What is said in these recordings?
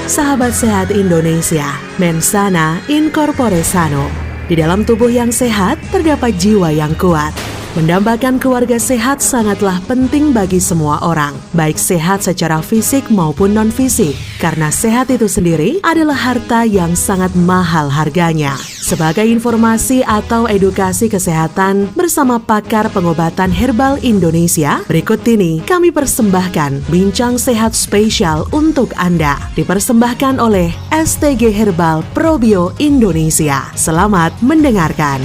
Sahabat sehat Indonesia, mensana in corpore sano. Di dalam tubuh yang sehat, terdapat jiwa yang kuat. Mendambakan keluarga sehat sangatlah penting bagi semua orang, baik sehat secara fisik maupun non-fisik, karena sehat itu sendiri adalah harta yang sangat mahal harganya. Sebagai informasi atau edukasi kesehatan bersama pakar pengobatan herbal Indonesia, berikut ini kami persembahkan Bincang Sehat spesial untuk Anda, dipersembahkan oleh STG Herbal Probio Indonesia. Selamat mendengarkan.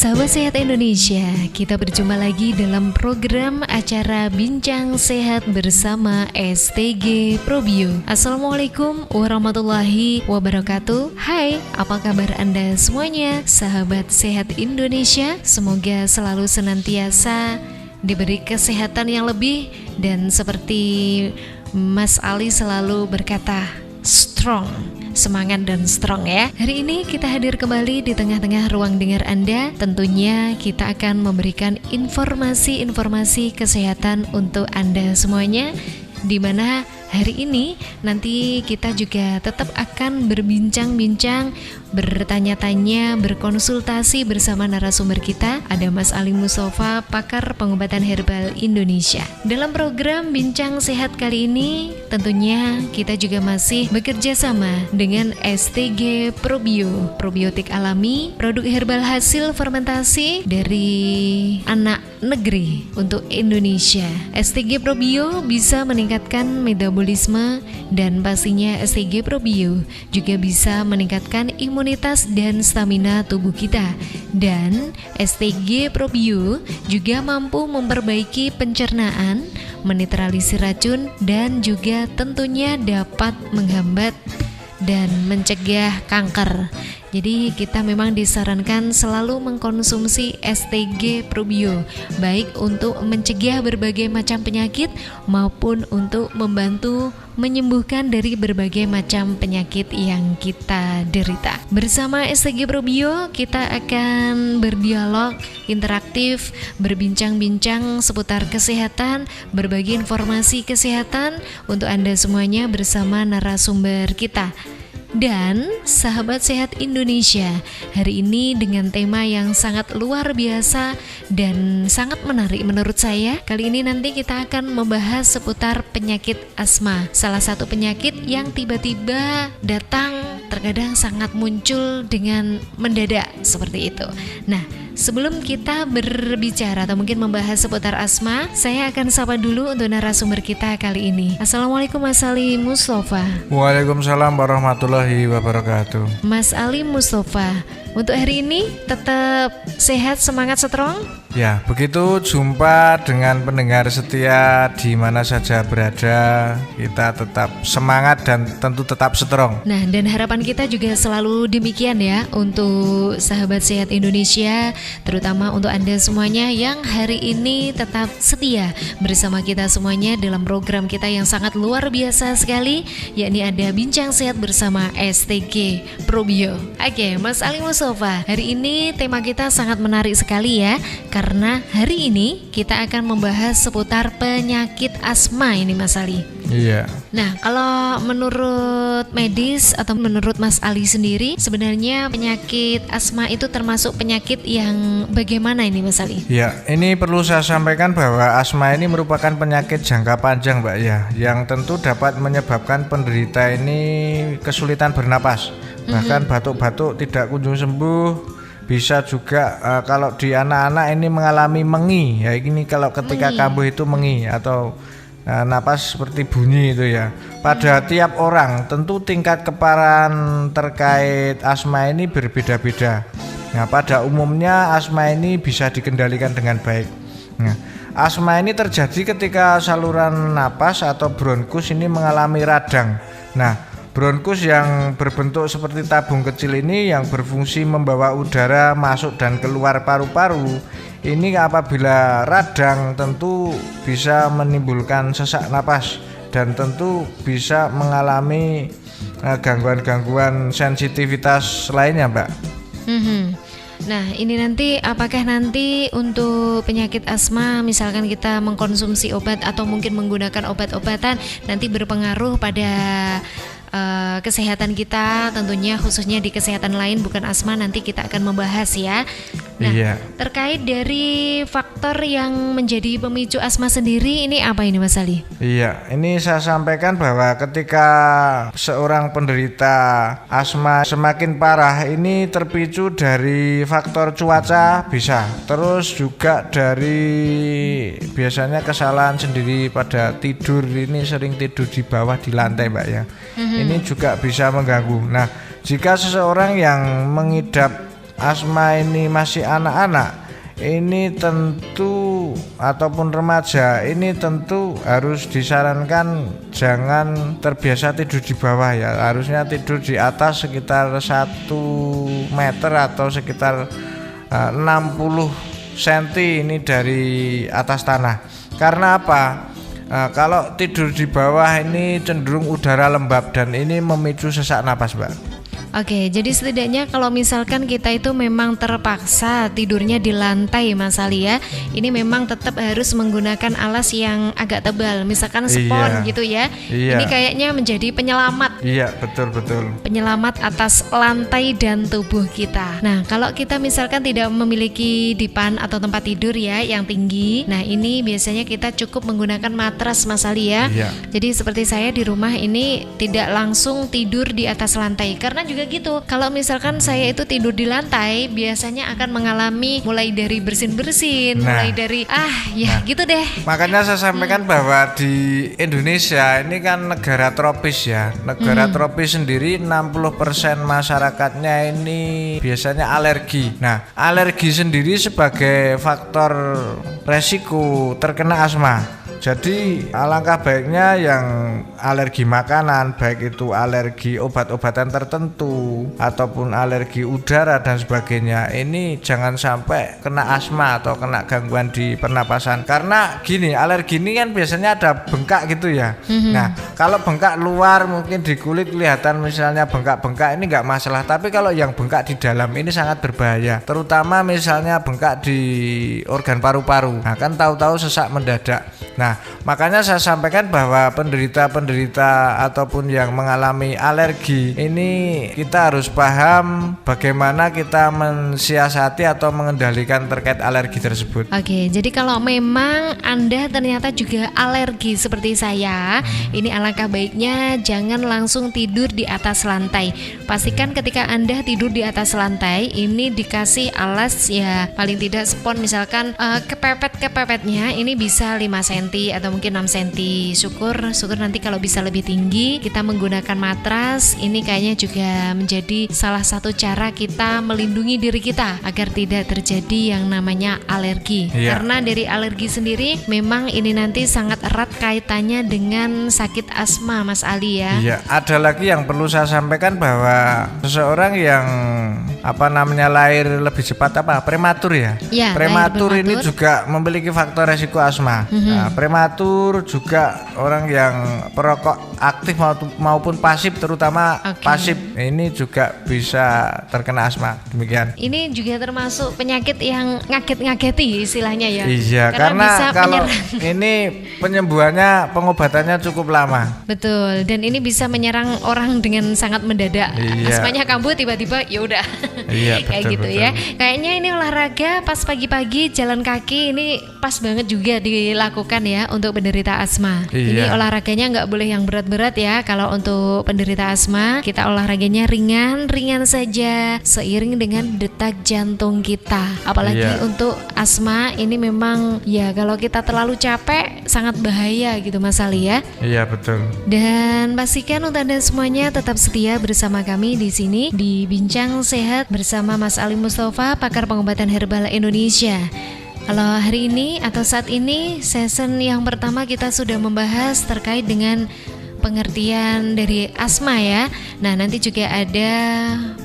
Sahabat Sehat Indonesia, kita berjumpa lagi dalam program acara Bincang Sehat bersama STG Probio. Assalamualaikum warahmatullahi wabarakatuh. Hai, apa kabar Anda semuanya? Sahabat Sehat Indonesia, semoga selalu senantiasa diberi kesehatan yang lebih. Dan seperti Mas Ali selalu berkata, strong. Semangat dan strong ya. Hari ini kita hadir kembali di tengah-tengah ruang dengar Anda. Tentunya kita akan memberikan informasi-informasi kesehatan untuk Anda semuanya, di mana hari ini nanti kita juga tetap akan berbincang-bincang, bertanya-tanya, berkonsultasi bersama narasumber kita. Ada Mas Ali Mustafa, pakar pengobatan herbal Indonesia. Dalam program Bincang Sehat kali ini, tentunya kita juga masih bekerja sama dengan STG Probio, probiotik alami, produk herbal hasil fermentasi dari anak negeri untuk Indonesia. STG Probio bisa meningkatkan metabolisme dan pastinya STG Probio juga bisa meningkatkan imunitas dan stamina tubuh kita. Dan STG Probio juga mampu memperbaiki pencernaan, menetralisir racun, dan juga tentunya dapat menghambat dan mencegah kanker. Jadi kita memang disarankan selalu mengkonsumsi STG Probio, baik untuk mencegah berbagai macam penyakit maupun untuk membantu menyembuhkan dari berbagai macam penyakit yang kita derita. Bersama STG Probio kita akan berdialog interaktif, berbincang-bincang seputar kesehatan, berbagi informasi kesehatan untuk Anda semuanya bersama narasumber kita. Dan sahabat sehat Indonesia, hari ini dengan tema yang sangat luar biasa dan sangat menarik menurut saya. Kali ini nanti kita akan membahas seputar penyakit asma, salah satu penyakit yang tiba-tiba datang, terkadang sangat muncul dengan mendadak seperti itu. Nah, sebelum kita berbicara atau mungkin membahas seputar asma, saya akan sapa dulu untuk narasumber kita kali ini. Assalamualaikum Mas Ali Mustafa. Waalaikumsalam warahmatullahi wabarakatuh. Mas Ali Mustafa, untuk hari ini tetap sehat, semangat, strong? Ya, begitu jumpa dengan pendengar setia di mana saja berada. Kita tetap semangat dan tentu tetap strong. Nah, dan harapan kita juga selalu demikian ya untuk sahabat sehat Indonesia, terutama untuk Anda semuanya yang hari ini tetap setia bersama kita semuanya dalam program kita yang sangat luar biasa sekali, yakni ada Bincang Sehat bersama STG Probio. Oke, Mas Ali Mustafa, hari ini tema kita sangat menarik sekali ya, karena hari ini kita akan membahas seputar penyakit asma ini Mas Ali. Iya. Nah, kalau menurut medis atau menurut Mas Ali sendiri, sebenarnya penyakit asma itu termasuk penyakit yang bagaimana ini Mas Ali? Ya, ini perlu saya sampaikan bahwa asma ini merupakan penyakit jangka panjang Mbak ya, yang tentu dapat menyebabkan penderita ini kesulitan bernapas, bahkan batuk-batuk tidak kunjung sembuh. Bisa juga kalau di anak-anak ini mengalami mengi, ya ini kalau ketika kambuh itu mengi atau napas seperti bunyi itu ya. Pada tiap orang tentu tingkat keparahan terkait asma ini berbeda-beda. Nah, pada umumnya asma ini bisa dikendalikan dengan baik. Nah, asma ini terjadi ketika saluran napas atau bronkus ini mengalami radang. Nah, bronkus yang berbentuk seperti tabung kecil ini yang berfungsi membawa udara masuk dan keluar paru-paru. Ini apabila radang tentu bisa menimbulkan sesak napas dan tentu bisa mengalami gangguan-gangguan sensitivitas lainnya, Mbak. Nah, ini nanti apakah nanti untuk penyakit asma misalkan kita mengkonsumsi obat atau mungkin menggunakan obat-obatan nanti berpengaruh pada kesehatan kita, tentunya khususnya di kesehatan lain bukan asma, nanti kita akan membahas ya. Nah, terkait dari faktor yang menjadi pemicu asma sendiri ini apa ini Mas Ali? Iya, ini saya sampaikan bahwa ketika seorang penderita asma semakin parah ini terpicu dari faktor cuaca bisa, terus juga dari biasanya kesalahan sendiri pada tidur, ini sering tidur di bawah di lantai Mbak ya. Ini juga bisa mengganggu. Nah, jika seseorang yang mengidap asma ini masih anak-anak, ini tentu ataupun remaja, ini tentu harus disarankan jangan terbiasa tidur di bawah ya. Harusnya tidur di atas sekitar 1 meter atau sekitar 60 cm ini dari atas tanah. Karena apa? Kalau tidur di bawah ini cenderung udara lembab dan ini memicu sesak napas, Mbak. Oke, jadi setidaknya kalau misalkan kita itu memang terpaksa tidurnya di lantai Mas Ali ya, ini memang tetap harus menggunakan alas yang agak tebal, misalkan spons gitu ya. Ini kayaknya menjadi penyelamat. Iya, betul. Penyelamat atas lantai dan tubuh kita. Nah, kalau kita misalkan tidak memiliki dipan atau tempat tidur ya yang tinggi, nah ini biasanya kita cukup menggunakan matras Mas Ali ya. Jadi seperti saya di rumah ini tidak langsung tidur di atas lantai karena juga gitu. Kalau misalkan saya itu tidur di lantai, biasanya akan mengalami mulai dari bersin-bersin, mulai dari gitu deh. Makanya saya sampaikan bahwa di Indonesia ini kan negara tropis ya. Negara tropis sendiri 60% masyarakatnya ini biasanya alergi. Nah, alergi sendiri sebagai faktor resiko terkena asma. Jadi alangkah baiknya yang alergi makanan, baik itu alergi obat-obatan tertentu ataupun alergi udara dan sebagainya, ini jangan sampai kena asma atau kena gangguan di pernapasan. Karena gini, alergi ini kan biasanya ada bengkak gitu ya. Nah, kalau bengkak luar mungkin di kulit kelihatan misalnya bengkak-bengkak, ini nggak masalah. Tapi kalau yang bengkak di dalam ini sangat berbahaya. Terutama misalnya bengkak di organ paru-paru. Nah, kan tahu-tahu sesak mendadak. Nah, makanya saya sampaikan bahwa penderita ataupun yang mengalami alergi ini kita harus paham bagaimana kita mensiasati atau mengendalikan terkait alergi tersebut. Oke, jadi kalau memang Anda ternyata juga alergi seperti saya, ini alangkah baiknya jangan langsung tidur di atas lantai. Pastikan ketika Anda tidur di atas lantai ini dikasih alas ya paling tidak spons, misalkan kepepet-kepepetnya ini bisa 5 cm atau mungkin 6 cm. Syukur nanti kalau bisa lebih tinggi kita menggunakan matras. Ini kayaknya juga menjadi salah satu cara kita melindungi diri kita agar tidak terjadi yang namanya alergi. Karena dari alergi sendiri memang ini nanti sangat erat kaitannya dengan sakit asma Mas Ali ya. Iya, ada lagi yang perlu saya sampaikan bahwa seseorang yang lahir lebih cepat prematur ya. Prematur ini juga memiliki faktor resiko asma. Nah, prematur juga orang yang perokok aktif maupun pasif, terutama pasif ini juga bisa terkena asma. Demikian. Ini juga termasuk penyakit yang ngaget-ngageti istilahnya ya. Iya, karena kalau ini penyembuhannya, pengobatannya cukup lama. Betul, dan ini bisa menyerang orang dengan sangat mendadak. Asmanya kambuh tiba-tiba ya udah. Kayak gitu ya. Kayaknya ini olahraga pas pagi-pagi jalan kaki ini pas banget juga dilakukan ya untuk penderita asma. Ini olahraganya nggak boleh yang berat-berat ya. Kalau untuk penderita asma kita olahraganya ringan saja seiring dengan detak jantung kita. Apalagi untuk asma ini memang ya kalau kita terlalu capek sangat bahaya gitu Mas Ali ya. Iya betul. Dan pastikan untuk Anda semuanya tetap setia bersama kami di sini di Bincang Sehat bersama Mas Ali Mustafa, pakar pengobatan herbal Indonesia. Kalau hari ini atau saat ini season yang pertama kita sudah membahas terkait dengan pengertian dari asma ya. Nah, nanti juga ada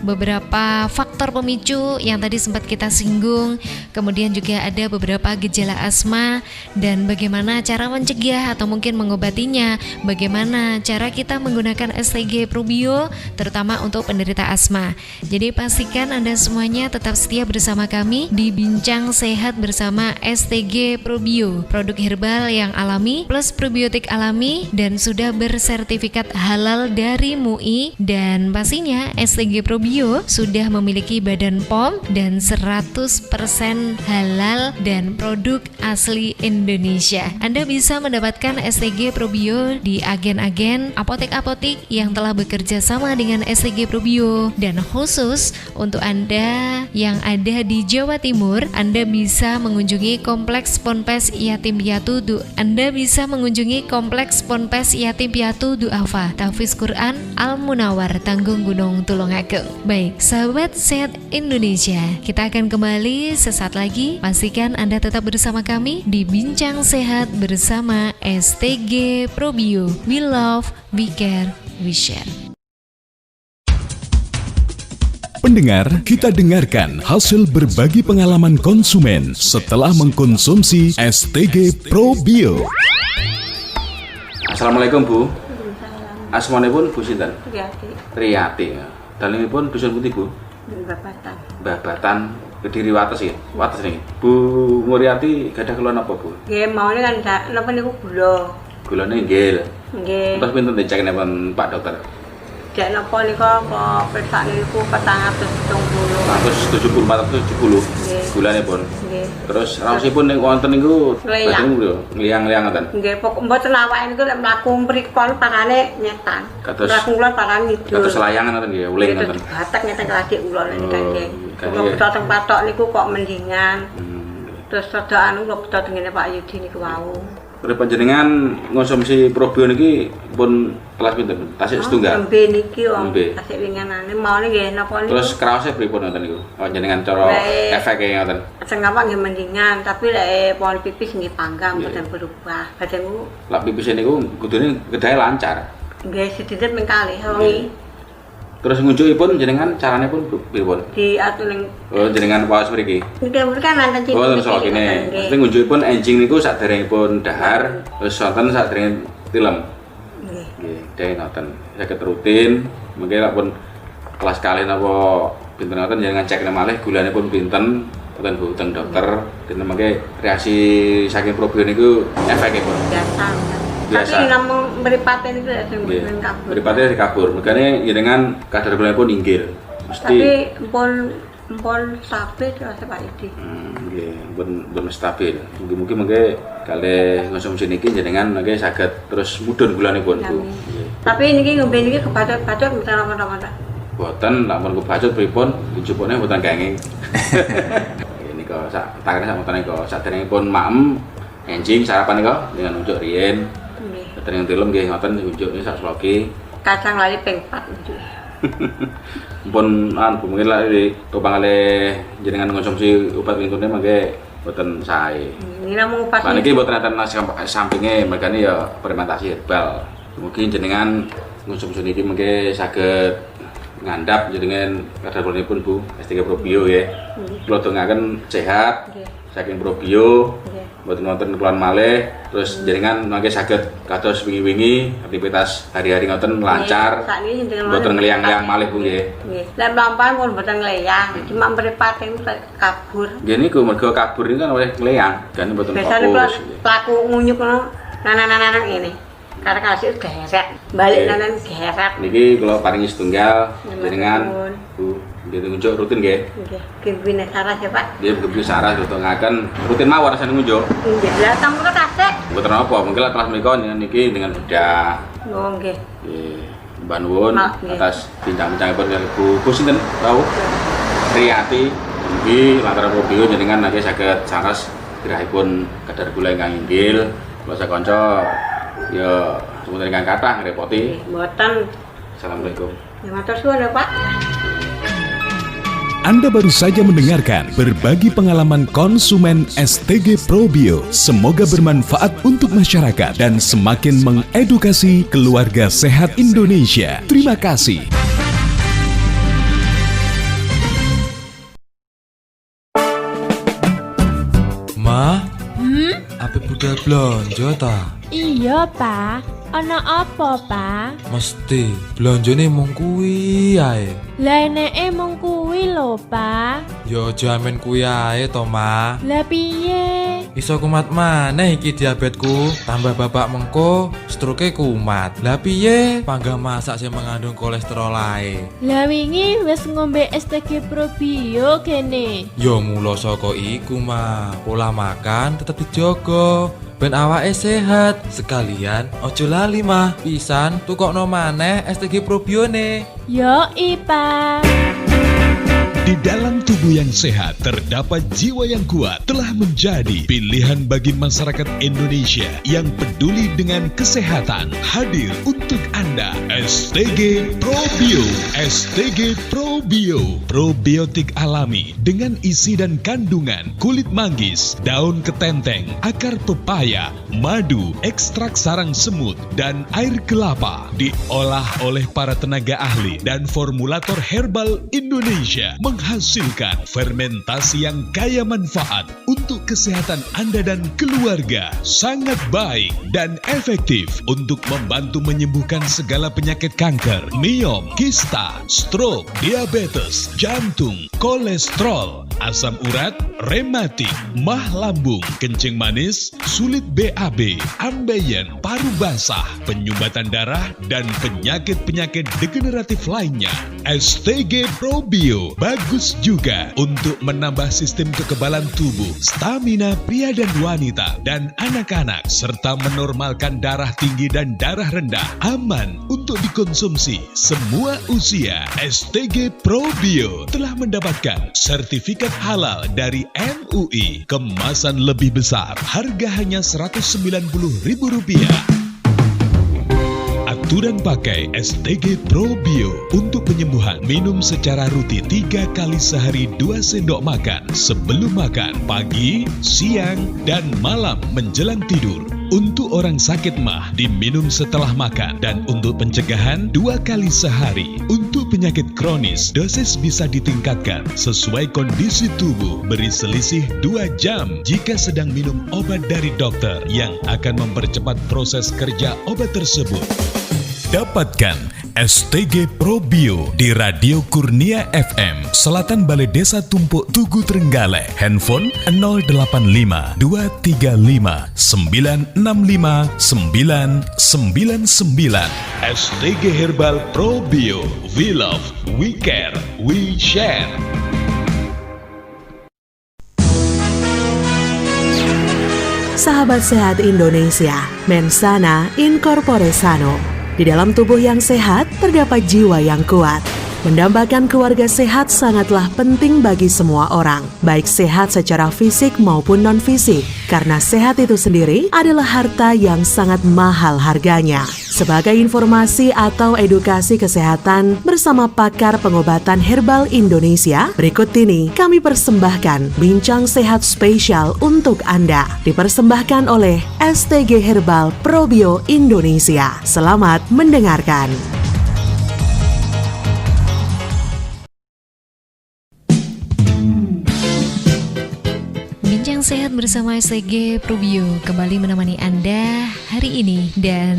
beberapa faktor pemicu yang tadi sempat kita singgung. Kemudian juga ada beberapa gejala asma dan bagaimana cara mencegah atau mungkin mengobatinya. Bagaimana cara kita menggunakan STG Probio terutama untuk penderita asma. Jadi pastikan Anda semuanya tetap setia bersama kami di Bincang Sehat bersama STG Probio, produk herbal yang alami plus probiotik alami dan sudah bersertifikat halal dari MUI. Dan pastinya STG Probio sudah memiliki badan POM dan 100% halal dan produk asli Indonesia. Anda bisa mendapatkan STG Probio di agen-agen apotek-apotek yang telah bekerja sama dengan STG Probio. Dan khusus untuk Anda yang ada di Jawa Timur, Anda bisa mengunjungi Kompleks Ponpes Yatim Piatu Du'afa Tahfiz Quran Al Munawar Tanggung Gunung Tulungagung. Baik, sahabat sehat Indonesia, kita akan kembali sesaat lagi. Pastikan Anda tetap bersama kami di Bincang Sehat bersama STG Probio. We love, we care, we share. Pendengar, kita dengarkan hasil berbagi pengalaman konsumen setelah mengkonsumsi STG Probio. Assalamualaikum Bu. Asmanipun Bu sinten? Riyati. Riyati. Dalemipun dusun putih Bu? Babatan. Babatan Kediri Wates ya. Wates niki. Bu Muryati gadah keluhan apa Bu? Nggih, maune kan napa niku gula. Gulane nggih. Nggih. Terus pinten diceknipun Pak Dokter? Dek napa nika kok persane niku 470. 470. Nggih. Gulane pun. Nggih. Terus raosipun ning wonten niku Ngleyang. ngliang-ngliang ngoten. Nggih, pokok mboten awake niku lek mlaku mriko parane nyetan. Kados- mlaku kula parane ngidul. Kados layangan ngoten nggih, uling ngoten. Batek nyetan lagi kula niku nggih. kan Kula iya. beto teng patok niku kok mendingan. Hmm. Terus rada anu kula beto tengene Pak Yudi niku wau. Terus panjenengan ngonsumsi Probio niki pun kelas pinten? Tasik setunggal. Nembe niki wong Nembe. tasik winganane maune nggih napa niku. Terus kraosnya pripun ngoten niku? Panjenengan cara Baik. efeke ngoten. Sing apa nggih mendingan, tapi lek pohon pipis nggih panggang Nggih. boten berubah. Badanku Lak pipis niku kudune kedahe lancar. nggih sedikit ming kalih wengi Terus ngunjukipun jenengan carane pun pripun? diatur ning Oh, jenengan paos mriki. nggih kan nanten cilik. Oh, terus kene. Mesti ngunjukipun enjing niku saderengipun dahar, terus wonten saderenge tilem. Nggih. Nggih, dene ngoten. Saged rutin, mengke lak pun kelas kalih napa pinten ngoten jenengan cekne malih gulane pun pinten. Wonten Bu teng dokter, dene mengke reaksi saking Probio niku efekipun. Biasa. Biasa. Tapi namung mripate niku lek sing Nggih. mboten kabur. Mripate dikabur. Mekane jenengan kadar gulane inggil. Mesti Tapi empun stabil terus Pak Yudi. nggih, pun stabil. Mungkin mengke kalih konsumsi niki jenengan mengke saged terus mudhun gulanipun Bu. Amin. Nggih. Tapi niki ngombe niki kebacut-bacut mboten apa-apa. Boten lamun kebacut pripun dijupukne boten kenging. Ini kok sak tangane sak montane kok saderengipun maem enjing sarapan nika dengan unjuk riyen. Nggih. Sadereng tilem nggih ngoten unjuk niki sak sloki. Kacang lali ping 4 itu. Pun mungkin lah topang kali jenengan konsumsi obat lintune mangke boten sae. Ini namung pas. Lah niki boten enten sampinge mergane ya fermentasi herbal. Mungkin jenengan konsumsi niki mangke saged ngandhap jenengan kadar pun Bu STG Probio ya. Kula dongaken sehat Nggih. saking Probio. Nggih. Mboten wonten keluhan malih, terus jenengan mangke saged kados wingi-wingi aktivitas hari-hari ngoten lancar. Sakniki jenengan Mboten ngeliang-liang malih Bu nggih. Nggih. Lek mlampahan pun mboten ngleyang, cuma mripate niku kabur. Nggih niku mergo kabur niku kan oleh ngleang, kan mboten Biasane kula fokus. pelaku ngunyuk ngono, nanan-nanan ngene. Karena kasih gesek, balik Oke. nanan gesek. Niki kula paringi setunggal Terima jenengan nuwun. Bu, nggih ngunjuk rutin nggih. Nggih, kimpine saras ya, Pak. Nggih begitu sarah ditungaken rutin mawon rasane ngunjuk. Nggih, lah tamu kok kasek. Mboten napa, mungkin lah kelas menika niki dengan bedah. Oh, nggih. Nggih, mbah nuwun Mak, nggih. atas bincang-bincangipun kali Bu sinten tau? Riyati. Niki lantaran Probio jenengan nggih saged saras gerahipun kadar gula ingkang inggil. Kula sakanca ya semoten ingkang kathah ngrepoti. Nggih, mboten. Assalamualaikum. Ya matur suwun ya, Pak. Anda baru saja mendengarkan berbagi pengalaman konsumen STG Probio. Semoga bermanfaat untuk masyarakat dan semakin mengedukasi keluarga sehat Indonesia. Terima kasih. Ma, apa budal blonjo ta? Iya, Pak. Ana apa, Pak? Mesti blonjone mung kuwi ae. Lah eneke mung kuwi lho, Pak. Ya aja amen kuwi ae to, Ma. Lah piye? Iso kumat maneh iki diabetku. Tambah bapak mengko stroke kumat. Lah piye? Panggah masak sing mengandung kolesterol ae. Lah wingi wis ngombe STG Probio kene. Ya mula saka iku, Ma. Pola makan tetep dijogo. Ben awake sehat. Sekalian ojo lali mah. Pisan tukokno maneh STG Probione. Yo, Pak. Di dalam tubuh yang sehat terdapat jiwa yang kuat telah menjadi pilihan bagi masyarakat Indonesia yang peduli dengan kesehatan. Hadir untuk Anda STG Probio. STG Probio, probiotik alami dengan isi dan kandungan kulit manggis, daun ketenteng, akar pepaya, madu, ekstrak sarang semut, dan air kelapa. Diolah oleh para tenaga ahli dan formulator herbal Indonesia, menghasilkan fermentasi yang kaya manfaat untuk kesehatan Anda dan keluarga. Sangat baik dan efektif untuk membantu menyembuhkan segala penyakit kanker, miom, kista, stroke, diabetes, jantung, kolesterol, asam urat, rematik, mah lambung, kencing manis, sulit BAB, ambeien, paru basah, penyumbatan darah, dan penyakit-penyakit degeneratif lainnya. STG Probio bagus juga untuk menambah sistem kekebalan tubuh, stamina pria dan wanita, dan anak-anak, serta menormalkan darah tinggi dan darah rendah. Aman untuk dikonsumsi semua usia. STG Probio telah mendapatkan sertifikat halal dari MUI. Kemasan lebih besar, harga hanya Rp190.000. Aturan pakai STG Probio untuk penyembuhan. Minum secara rutin 3 kali sehari 2 sendok makan sebelum makan, pagi, siang, dan malam menjelang tidur. Untuk orang sakit mah diminum setelah makan, dan untuk pencegahan 2 kali sehari. Untuk penyakit kronis dosis bisa ditingkatkan sesuai kondisi tubuh. Beri selisih 2 jam jika sedang minum obat dari dokter yang akan mempercepat proses kerja obat tersebut. Dapatkan STG Probio di Radio Kurnia FM, Selatan Balai Desa Tumpuk Tugu Trenggalek. Handphone 085 235 965 999. STG Herbal Probio. We love, we care, we share. Sahabat sehat Indonesia, Mensana in corpore sano. Di dalam tubuh yang sehat, terdapat jiwa yang kuat. Mendambakan keluarga sehat sangatlah penting bagi semua orang, baik sehat secara fisik maupun non-fisik, karena sehat itu sendiri adalah harta yang sangat mahal harganya. Sebagai informasi atau edukasi kesehatan bersama pakar pengobatan herbal Indonesia, berikut ini kami persembahkan Bincang Sehat spesial untuk Anda, dipersembahkan oleh STG Herbal Probio Indonesia. Selamat mendengarkan. Bincang Sehat bersama STG Probio kembali menemani Anda hari ini. Dan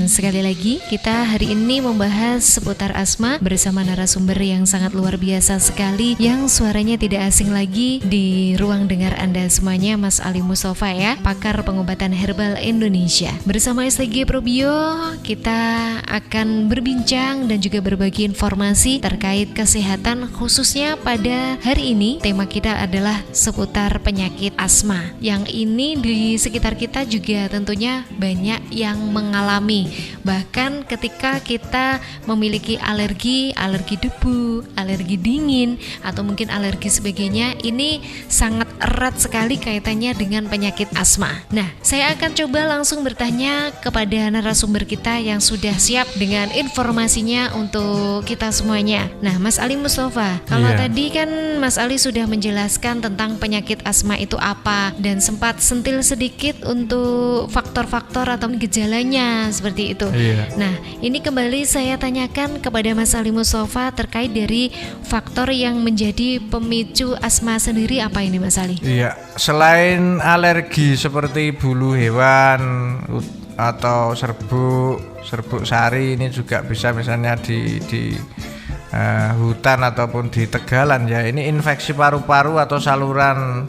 sekali lagi kita hari ini membahas seputar asma bersama narasumber yang sangat luar biasa sekali, yang suaranya tidak asing lagi di ruang dengar Anda semuanya, Mas Ali Mustafa ya, pakar pengobatan herbal Indonesia. Bersama STG Probio kita akan berbincang dan juga berbagi informasi terkait kesehatan, khususnya pada hari ini tema kita adalah seputar penyakit asma. Yang ini di sekitar kita juga tentunya banyak yang mengalami. Bahkan ketika kita memiliki alergi debu, alergi dingin, atau mungkin alergi sebagainya, ini sangat erat sekali kaitannya dengan penyakit asma. Nah, saya akan coba langsung bertanya kepada narasumber kita yang sudah siap dengan informasinya untuk kita semuanya. Nah, Mas Ali Mustafa, kalau tadi kan Mas Ali sudah menjelaskan tentang penyakit asma itu apa dan sempat sentil sedikit untuk faktor-faktor atau gejalanya seperti itu. Nah, ini kembali saya tanyakan kepada Mas Ali Mustafa terkait dari faktor yang menjadi pemicu asma sendiri apa ini Mas Ali? Iya, selain alergi seperti bulu hewan atau serbuk sari, ini juga bisa misalnya di hutan ataupun di tegalan ya. Ini infeksi paru-paru atau saluran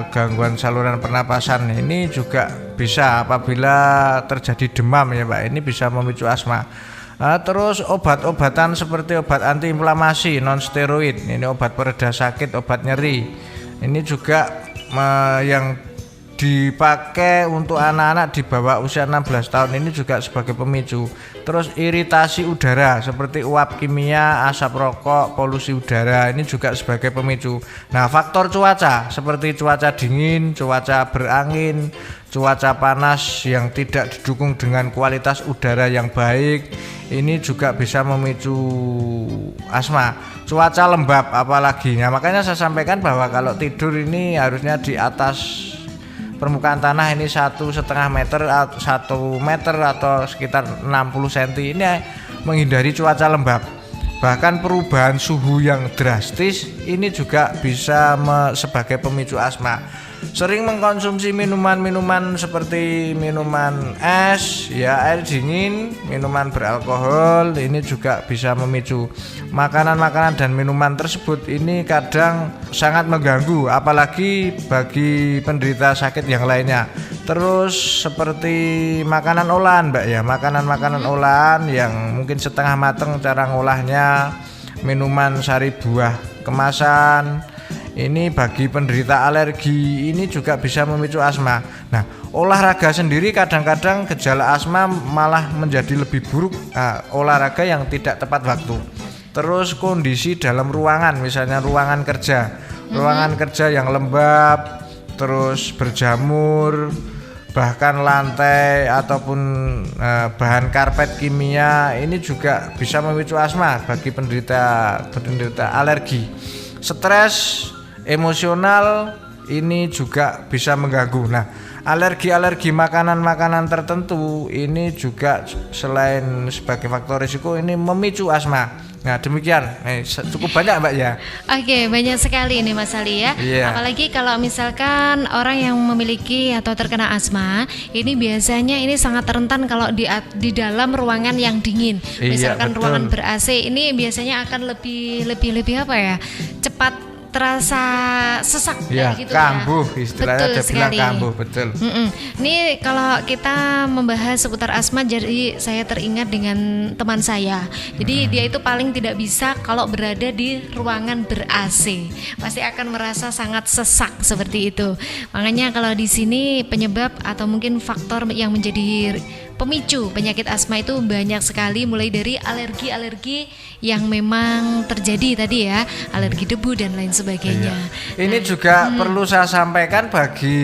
gangguan saluran pernapasan ini juga bisa apabila terjadi demam ya Pak. Ini bisa memicu asma. Terus obat-obatan seperti obat antiinflamasi non steroid, ini obat pereda sakit, obat nyeri. Ini juga yang dipakai untuk anak-anak di bawah usia 16 tahun ini juga sebagai pemicu. Terus iritasi udara seperti uap kimia, asap rokok, polusi udara ini juga sebagai pemicu. Nah, faktor cuaca seperti cuaca dingin, cuaca berangin, cuaca panas yang tidak didukung dengan kualitas udara yang baik ini juga bisa memicu asma. Cuaca lembab apalagi. Nah, makanya saya sampaikan bahwa kalau tidur ini harusnya di atas permukaan tanah ini 1,5 meter atau 1 meter atau sekitar 60 cm. Ini menghindari cuaca lembab. Bahkan perubahan suhu yang drastis ini juga bisa sebagai pemicu asma. Sering mengkonsumsi minuman-minuman seperti minuman es, ya air dingin, minuman beralkohol ini juga bisa memicu. Makanan-makanan dan minuman tersebut ini kadang sangat mengganggu apalagi bagi penderita sakit yang lainnya. Terus seperti makanan olahan Mbak ya, makanan-makanan olahan yang mungkin setengah matang cara ngolahnya, minuman sari buah kemasan. Ini bagi penderita alergi ini juga bisa memicu asma. Nah, olahraga sendiri kadang-kadang gejala asma malah menjadi lebih buruk. Olahraga yang tidak tepat waktu. Terus kondisi dalam ruangan, misalnya ruangan kerja yang lembab, terus berjamur, bahkan lantai ataupun bahan karpet kimia ini juga bisa memicu asma bagi penderita alergi. Stres emosional ini juga bisa mengganggu. Nah, alergi makanan-makanan tertentu ini juga selain sebagai faktor risiko ini memicu asma. Nah, demikian. Cukup banyak Mbak ya. Oke, banyak sekali ini Mas Ali ya. Apalagi kalau misalkan orang yang memiliki atau terkena asma, ini biasanya ini sangat rentan kalau di dalam ruangan yang dingin. Misalkan ruangan ber-AC ini biasanya akan lebih apa ya? Cepat terasa sesak gitu kambuh ya. Istilahnya ada bilang kambuh, betul. Ini kalau kita membahas seputar asma, jadi saya teringat dengan teman saya. Jadi dia itu paling tidak bisa kalau berada di ruangan ber-AC, pasti akan merasa sangat sesak seperti itu. Makanya kalau di sini penyebab atau mungkin faktor yang menjadi pemicu penyakit asma itu banyak sekali, mulai dari alergi yang memang terjadi tadi ya, alergi debu dan lain sebagainya. Ini juga perlu saya sampaikan bagi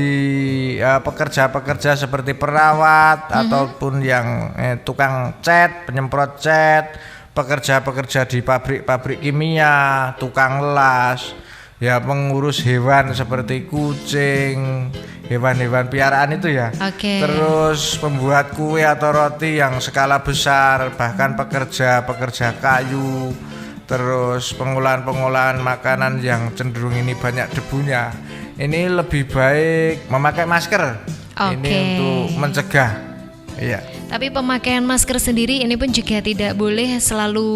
pekerja-pekerja seperti perawat ataupun yang tukang cat, penyemprot cat, pekerja-pekerja di pabrik kimia, tukang las, ya pengurus hewan seperti kucing, hewan-hewan piaraan itu ya. Terus pembuat kue atau roti yang skala besar, bahkan pekerja kayu, terus pengolahan makanan yang cenderung ini banyak debunya. Ini lebih baik memakai masker. Ini untuk mencegah. Iya. Tapi pemakaian masker sendiri ini pun juga tidak boleh selalu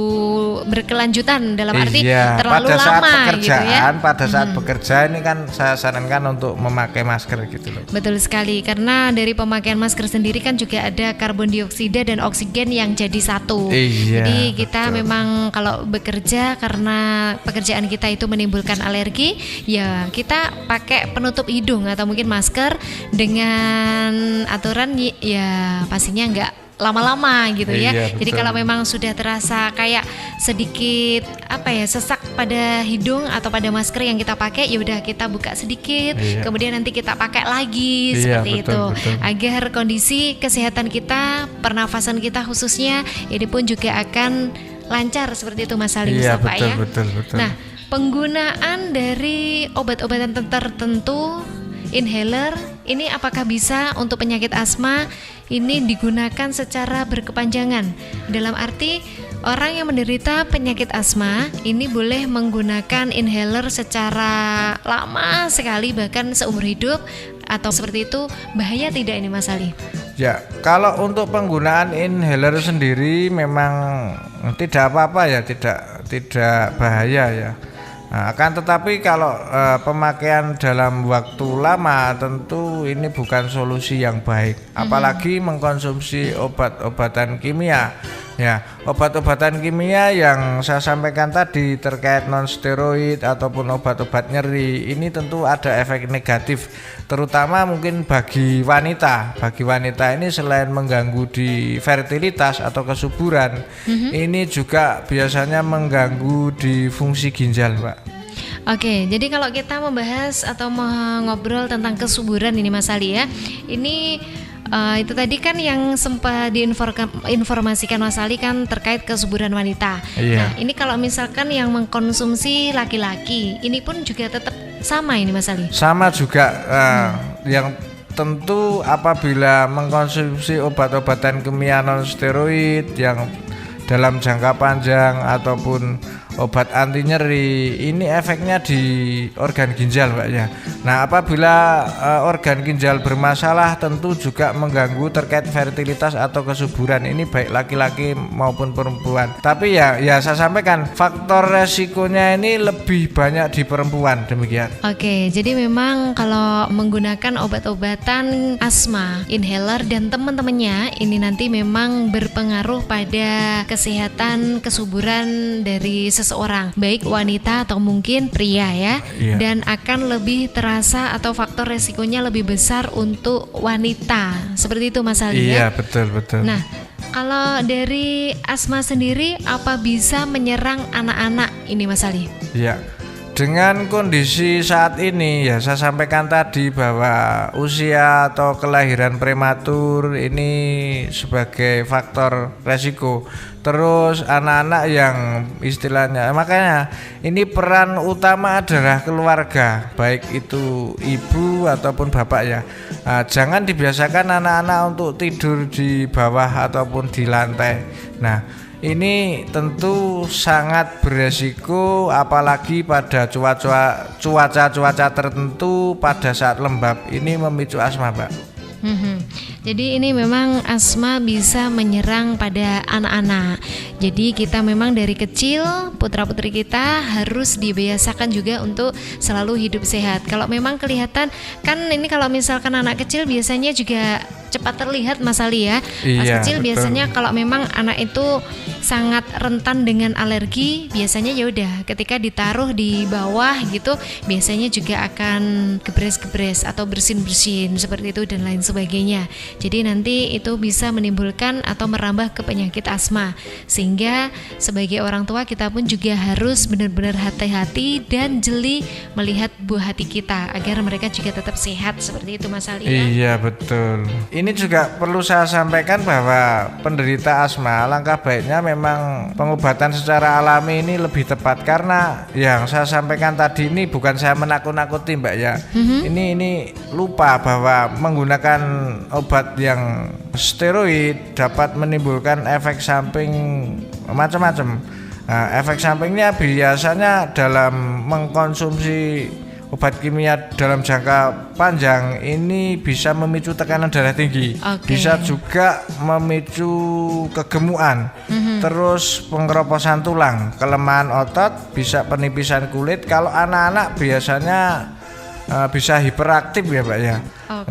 berkelanjutan, dalam arti terlalu pada saat lama pekerjaan, gitu ya. pada saat bekerja ini kan saya sarankan untuk memakai masker gitu loh. Betul sekali, karena dari pemakaian masker sendiri kan juga ada karbon dioksida dan oksigen yang jadi satu. Jadi kita memang kalau bekerja karena pekerjaan kita itu menimbulkan alergi, ya kita pakai penutup hidung atau mungkin masker dengan aturan ya pastinya nggak lama-lama gitu ya. Jadi kalau memang sudah terasa kayak sedikit sesak pada hidung atau pada masker yang kita pakai, ya udah kita buka sedikit, kemudian nanti kita pakai lagi seperti itu. Agar kondisi kesehatan kita, pernafasan kita khususnya ini pun juga akan lancar seperti itu Mas Ali. Betul. Nah, penggunaan dari obat-obatan tertentu, inhaler, ini apakah bisa untuk penyakit asma ini digunakan secara berkepanjangan? Dalam arti orang yang menderita penyakit asma ini boleh menggunakan inhaler secara lama sekali, bahkan seumur hidup, atau seperti itu, bahaya tidak ini Mas Ali? Ya, kalau untuk penggunaan inhaler sendiri memang tidak apa-apa ya, tidak bahaya ya. Nah, akan tetapi kalau pemakaian dalam waktu lama tentu ini bukan solusi yang baik, apalagi mengkonsumsi obat-obatan kimia. Ya, obat-obatan kimia yang saya sampaikan tadi terkait non-steroid ataupun obat-obat nyeri ini tentu ada efek negatif, terutama mungkin bagi wanita. Bagi wanita ini selain mengganggu di fertilitas atau kesuburan, ini juga biasanya mengganggu di fungsi ginjal, Pak. Oke, jadi kalau kita membahas atau mengobrol tentang kesuburan ini Mas Ali ya, ini itu tadi kan yang sempat diinformasikan Mas Ali kan terkait kesuburan wanita. Nah, ini kalau misalkan yang mengkonsumsi laki-laki, ini pun juga tetap sama ini Mas Ali? Sama juga, yang tentu apabila mengkonsumsi obat-obatan kimia non-steroid yang dalam jangka panjang ataupun obat anti nyeri, ini efeknya di organ ginjal, Mbak ya. Nah, apabila organ ginjal bermasalah tentu juga mengganggu terkait fertilitas atau kesuburan, ini baik laki-laki maupun perempuan. Tapi ya saya sampaikan faktor resikonya ini lebih banyak di perempuan, demikian. Oke, jadi memang kalau menggunakan obat-obatan asma, inhaler dan teman-temannya ini nanti memang berpengaruh pada kesehatan kesuburan dari seseorang, baik wanita atau mungkin pria ya. Dan akan lebih terasa atau faktor resikonya lebih besar untuk wanita. Seperti itu Mas Ali ya? Iya, betul. Nah, kalau dari asma sendiri apa bisa menyerang anak-anak ini Mas Ali? Iya. Dengan kondisi saat ini ya saya sampaikan tadi bahwa usia atau kelahiran prematur ini sebagai faktor resiko. Terus anak-anak yang istilahnya, makanya ini peran utama adalah keluarga, baik itu ibu ataupun bapak ya. Nah, jangan dibiasakan anak-anak untuk tidur di bawah ataupun di lantai. Nah, ini tentu sangat beresiko apalagi pada cuaca tertentu pada saat lembab, ini memicu asma, Pak. Jadi ini memang asma bisa menyerang pada anak-anak. Jadi kita memang dari kecil putra-putri kita harus dibiasakan juga untuk selalu hidup sehat. Kalau memang kelihatan kan ini kalau misalkan anak kecil biasanya juga cepat terlihat Mas Ali ya. Pas kecil betul. Biasanya kalau memang anak itu sangat rentan dengan alergi, biasanya ya udah ketika ditaruh di bawah gitu biasanya juga akan gebres-gebres atau bersin-bersin seperti itu dan lain sebagainya. Jadi nanti itu bisa menimbulkan atau merambah ke penyakit asma. Sehingga sebagai orang tua kita pun juga harus benar-benar hati-hati dan jeli melihat buah hati kita agar mereka juga tetap sehat seperti itu Mas Ali ya. Iya betul. Ini juga perlu saya sampaikan bahwa penderita asma alangkah baiknya memang pengobatan secara alami ini lebih tepat, karena yang saya sampaikan tadi ini bukan saya menakut-nakuti Mbak ya. Ini lupa bahwa menggunakan obat yang steroid dapat menimbulkan efek samping macam-macam. Nah, efek sampingnya biasanya dalam mengkonsumsi obat kimia dalam jangka panjang ini bisa memicu tekanan darah tinggi, bisa juga memicu kegemukan, terus pengeroposan tulang, kelemahan otot, bisa penipisan kulit. Kalau anak-anak biasanya bisa hiperaktif ya Pak ya.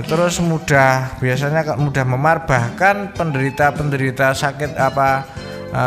Terus biasanya mudah memar, bahkan penderita sakit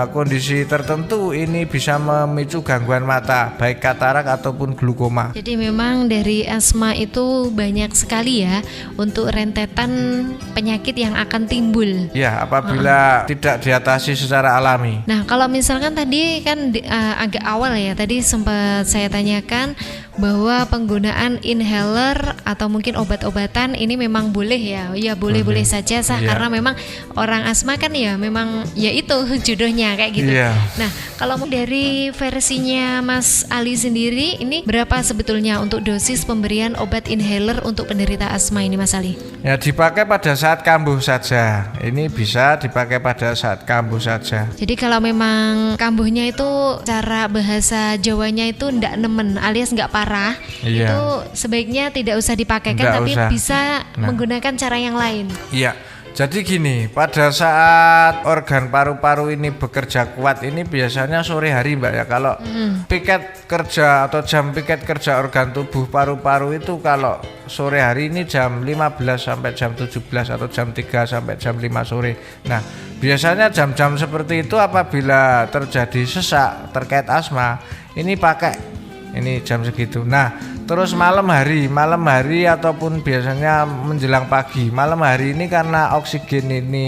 kondisi tertentu ini bisa memicu gangguan mata, baik katarak ataupun glaukoma. Jadi memang dari asma itu banyak sekali ya untuk rentetan penyakit yang akan timbul. Ya, apabila tidak diatasi secara alami. Nah, kalau misalkan tadi kan agak awal ya, tadi sempat saya tanyakan bahwa penggunaan inhaler atau mungkin obat-obatan ini memang boleh ya. Ya boleh-boleh saja karena memang orang asma kan ya memang ya itu jodohnya kayak gitu. Nah, kalau dari versinya Mas Ali sendiri ini berapa sebetulnya untuk dosis pemberian obat inhaler untuk penderita asma ini Mas Ali? Ya, dipakai pada saat kambuh saja. Ini bisa dipakai pada saat kambuh saja. Jadi kalau memang kambuhnya itu cara bahasa Jawanya itu ndak nemen alias nggak parah, itu sebaiknya tidak usah dipakaikan, tapi bisa menggunakan cara yang lain. Iya. Jadi gini, pada saat organ paru-paru ini bekerja kuat ini biasanya sore hari Mbak ya. Kalau piket kerja atau jam piket kerja organ tubuh paru-paru itu kalau sore hari ini jam 15 sampai jam 17 atau jam 3 sampai jam 5 sore. Nah, biasanya jam-jam seperti itu apabila terjadi sesak terkait asma, ini pakai ini jam segitu. Nah, terus malam hari ataupun biasanya menjelang pagi. Malam hari ini karena oksigen ini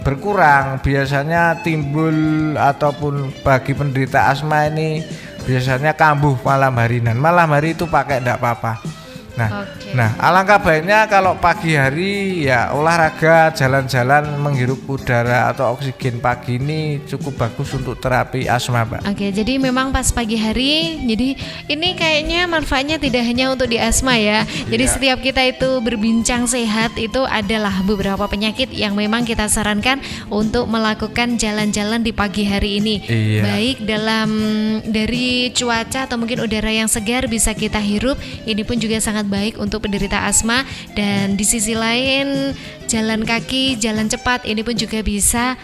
berkurang, biasanya timbul ataupun bagi penderita asma ini biasanya kambuh malam hari. Dan malam hari itu pakai enggak apa-apa. Nah, alangkah baiknya kalau pagi hari ya olahraga, jalan-jalan, menghirup udara atau oksigen pagi ini cukup bagus untuk terapi asma, Pak. Oke, jadi memang pas pagi hari, jadi ini kayaknya manfaatnya tidak hanya untuk di asma ya. Jadi setiap kita itu berbincang sehat itu adalah beberapa penyakit yang memang kita sarankan untuk melakukan jalan-jalan di pagi hari ini. Baik dari cuaca atau mungkin udara yang segar bisa kita hirup, ini pun juga sangat baik untuk penderita asma. Dan di sisi lain jalan kaki, jalan cepat ini pun juga bisa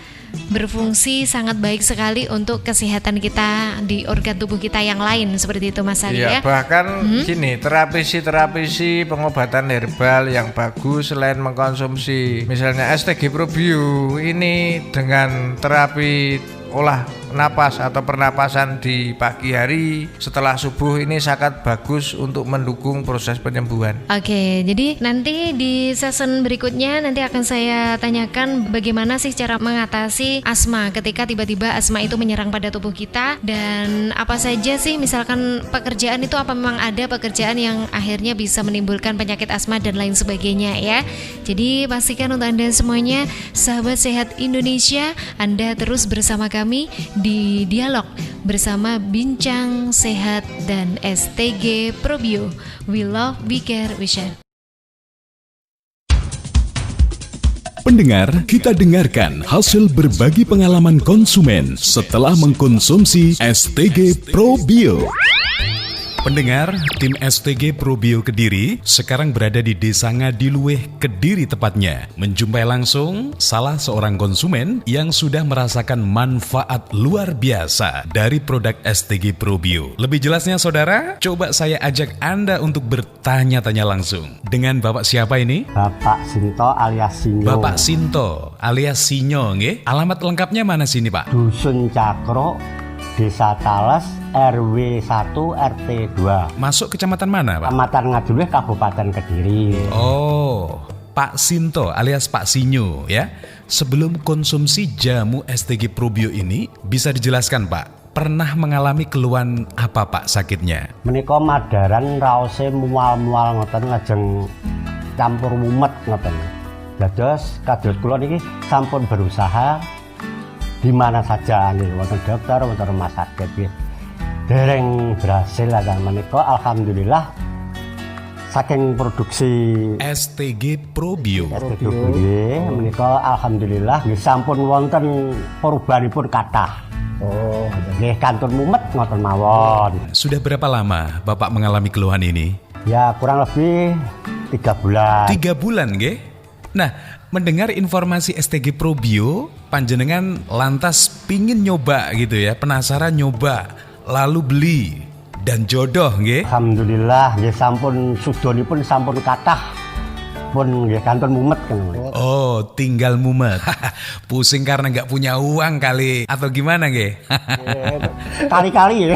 berfungsi sangat baik sekali untuk kesehatan kita di organ tubuh kita yang lain seperti itu Mas Ali ya. Bahkan gini, terapisi pengobatan herbal yang bagus selain mengkonsumsi misalnya STG Probio ini dengan terapi olah napas atau pernapasan di pagi hari setelah subuh ini sangat bagus untuk mendukung proses penyembuhan. Oke, jadi nanti di season berikutnya nanti akan saya tanyakan bagaimana sih cara mengatasi asma ketika tiba-tiba asma itu menyerang pada tubuh kita, dan apa saja sih misalkan pekerjaan itu, apa memang ada pekerjaan yang akhirnya bisa menimbulkan penyakit asma dan lain sebagainya ya. Jadi pastikan untuk Anda semuanya sahabat sehat Indonesia, Anda terus bersama kami di Dialog bersama Bincang Sehat dan STG Probio. We love, we care, we share. Pendengar, kita dengarkan hasil berbagi pengalaman konsumen setelah mengkonsumsi STG Probio. Pendengar, tim STG Probio Kediri sekarang berada di Desa Ngadiluweh, Kediri tepatnya, menjumpai langsung salah seorang konsumen yang sudah merasakan manfaat luar biasa dari produk STG Probio. Lebih jelasnya saudara, coba saya ajak Anda untuk bertanya-tanya langsung. Dengan Bapak siapa ini? Bapak Sinto alias Sinyo. Bapak Sinto alias Sinyo, nggih? Alamat lengkapnya mana sini Pak? Dusun Cakro, Desa Tales, RW 1 RT 2. Masuk kecamatan mana Pak? Kecamatan Ngadiluweh, Kabupaten Kediri. Oh, Pak Sinto alias Pak Sinyo ya. Sebelum konsumsi jamu STG Probio ini, bisa dijelaskan Pak, pernah mengalami keluhan apa Pak sakitnya? Menika madaran raose mual-mual ngoten, lajeng campur mumet ngoten. Dados kados kula niki sampun berusaha di mana saja nih, wonten dokter, wonten rumah sakit nggih. Dereng berhasil lah menika, alhamdulillah. Saking produksi STG Probio. STG Probio menika alhamdulillah nggih sampun wonten perubahanipun kathah. Oh, nggih kantun mumet ngoten mawon. Sudah berapa lama Bapak mengalami keluhan ini? Ya kurang lebih 3 bulan. 3 bulan nggih. Nah, mendengar informasi STG Probio, panjenengan lantas pingin nyoba gitu ya, penasaran nyoba, lalu beli dan jodoh nggih. Alhamdulillah nggih sampun sudonipun sampun kathah. Pun nggih kantun mumet kan. Oh, tinggal mumet. Pusing karena nggak punya uang kali atau gimana nggih? Kali-kali ya.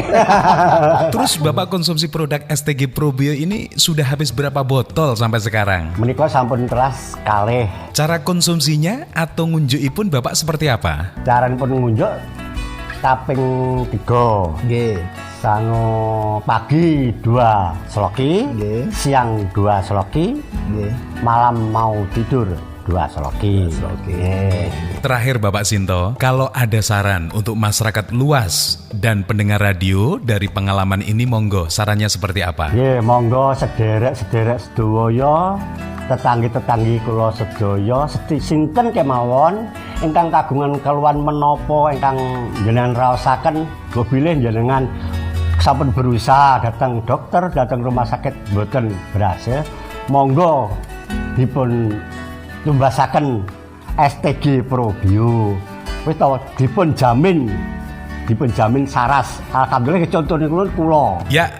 Terus Bapak konsumsi produk STG Probio ini sudah habis berapa botol sampai sekarang? Menika sampun telas kalih. Cara konsumsinya atau ngunjukipun Bapak seperti apa? Caranipun ngunjuk kaping 3. Nggih. Sango pagi 2 seloki, siang 2 seloki, malam mau tidur 2 seloki. Terakhir Bapak Sinto, kalau ada saran untuk masyarakat luas dan pendengar radio dari pengalaman ini, monggo sarannya seperti apa? Nggih, monggo sederek-sederek sedaya, tetanggi-tetanggi kula sedaya sinten kemawon ingkang kagungan keluhan menapa ingkang jenengan raosaken, go bilih jenengan sampun berusaha datang dokter, datang rumah sakit boten berhasil, monggo dipun tumbasaken STG Probio. Wis to dipun jamin saras. Alhamdulillah contohipun kula. Ya,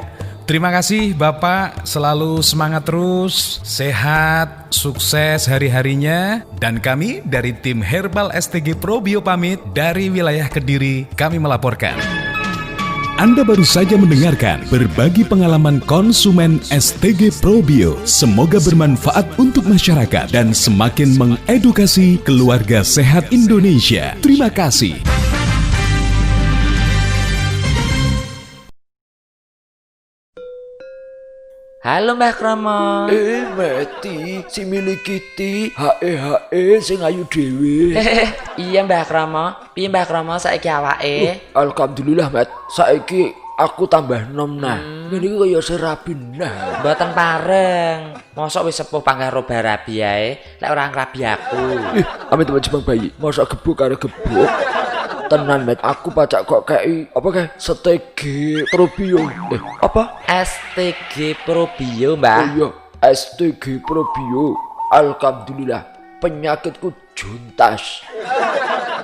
terima kasih Bapak, selalu semangat terus, sehat, sukses hari-harinya. Dan kami dari tim Herbal STG Probio pamit dari wilayah Kediri, kami melaporkan. Anda baru saja mendengarkan berbagi pengalaman konsumen STG Probio. Semoga bermanfaat untuk masyarakat dan semakin mengedukasi keluarga sehat Indonesia. Terima kasih. Halo Mbah Kromo. Meti, si milik kiti, sing ayu dhewe. Iya Mbah Kromo. Piye Mbah Kromo saiki awake? Alhamdulillah, Mat. Saiki aku tambah nom nah. Ngene iki kaya serabi nah. Mboten pareng. Mosok wis sepuh pangkaro barabi ae, lek ora ngrabi aku. Amit teman jembang bayi. Mosok gebuk karo gebuk. Tenan Met, aku pacak kok kei apa kae STG Probio. Apa? STG Probio, Mbah. Oh iya, STG Probio. Alhamdulillah, penyakitku juntas.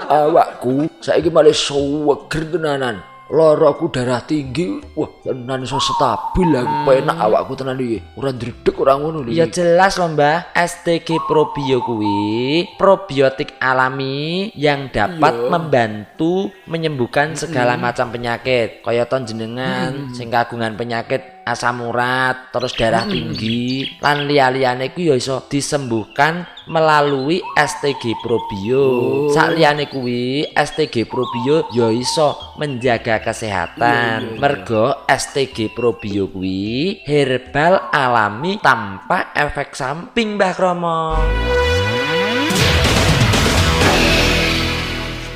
Awakku saiki malah seger tenanan. Loroku darah tinggi, wah tenan iso stabil aku, penak awakku tenan iki. Ora ndredeg ora ngono lho. Ya jelas lho Mbah, STG Probio kuwi probiotik alami yang dapat membantu menyembuhkan segala macam penyakit. Kaya ton jenengan sing kagungan penyakit asam urat, terus darah tinggi, lan liya-liyane ku ya iso disembuhkan melalui STG Probio. Sakliyane kuwi STG Probio ya iso menjaga kesehatan. Mergo STG Probio kuwi herbal alami tanpa efek samping Mbah Kromo.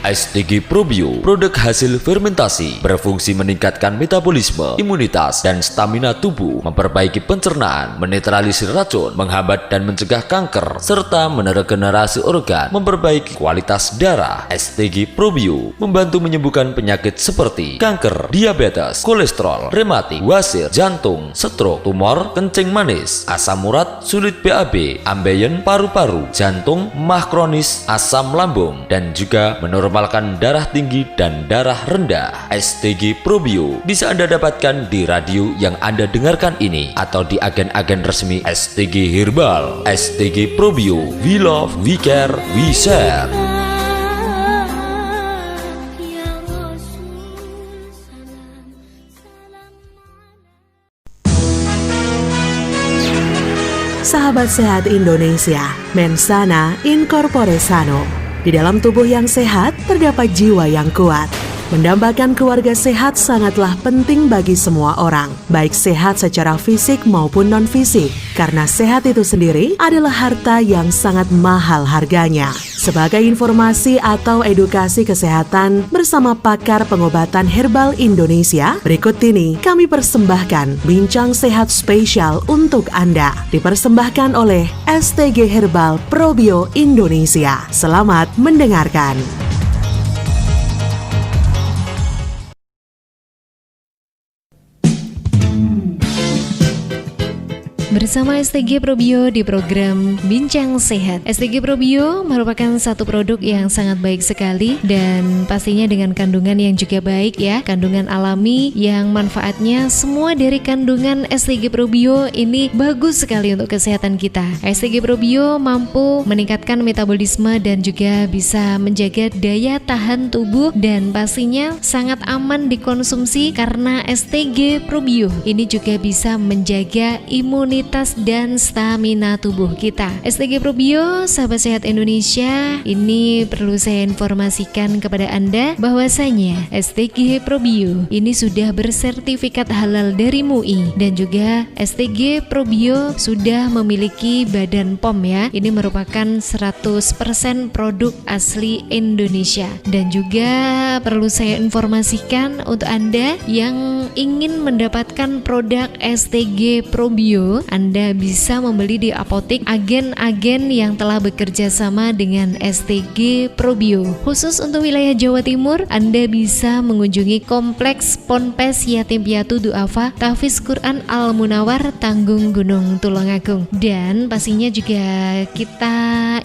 STG Probio, produk hasil fermentasi, berfungsi meningkatkan metabolisme, imunitas, dan stamina tubuh, memperbaiki pencernaan, menetralisir racun, menghambat dan mencegah kanker, serta meregenerasi organ, memperbaiki kualitas darah. STG Probio membantu menyembuhkan penyakit seperti kanker, diabetes, kolesterol, rematik, wasir, jantung, stroke, tumor, kencing manis, asam urat, sulit BAB, ambeien paru-paru, jantung, mah kronis, asam lambung, dan juga menormalkan darah tinggi dan darah rendah. STG Probio bisa Anda dapatkan di radio yang Anda dengarkan ini atau di agen-agen resmi STG Herbal. STG Probio, we love, we care, we share. Sahabat sehat Indonesia, Mensana Incorpore Sano. Di dalam tubuh yang sehat, terdapat jiwa yang kuat. Mendambakan keluarga sehat sangatlah penting bagi semua orang, baik sehat secara fisik maupun non-fisik, karena sehat itu sendiri adalah harta yang sangat mahal harganya. Sebagai informasi atau edukasi kesehatan bersama pakar pengobatan herbal Indonesia, berikut ini kami persembahkan Bincang Sehat spesial untuk Anda, dipersembahkan oleh STG Herbal Probio Indonesia. Selamat mendengarkan. bersama STG Probio di program Bincang Sehat. STG Probio merupakan satu produk yang sangat baik sekali dan pastinya dengan kandungan yang juga baik ya, kandungan alami yang manfaatnya semua dari kandungan STG Probio ini bagus sekali untuk kesehatan kita. STG Probio mampu meningkatkan metabolisme dan juga bisa menjaga daya tahan tubuh dan pastinya sangat aman dikonsumsi karena STG Probio ini juga bisa menjaga imunitas dan stamina tubuh kita. STG Probio, sahabat sehat Indonesia, ini perlu saya informasikan kepada Anda bahwasanya STG Probio ini sudah bersertifikat halal dari MUI dan juga STG Probio sudah memiliki badan POM ya. Ini merupakan 100% produk asli Indonesia. Dan juga perlu saya informasikan untuk Anda yang ingin mendapatkan produk STG Probio, Anda bisa membeli di apotek agen-agen yang telah bekerja sama dengan STG Probio. Khusus untuk wilayah Jawa Timur, Anda bisa mengunjungi Kompleks Ponpes Yatim Piatu Duafa Tahfiz Quran Al Munawar Tanggung Gunung Tulungagung. Dan pastinya juga kita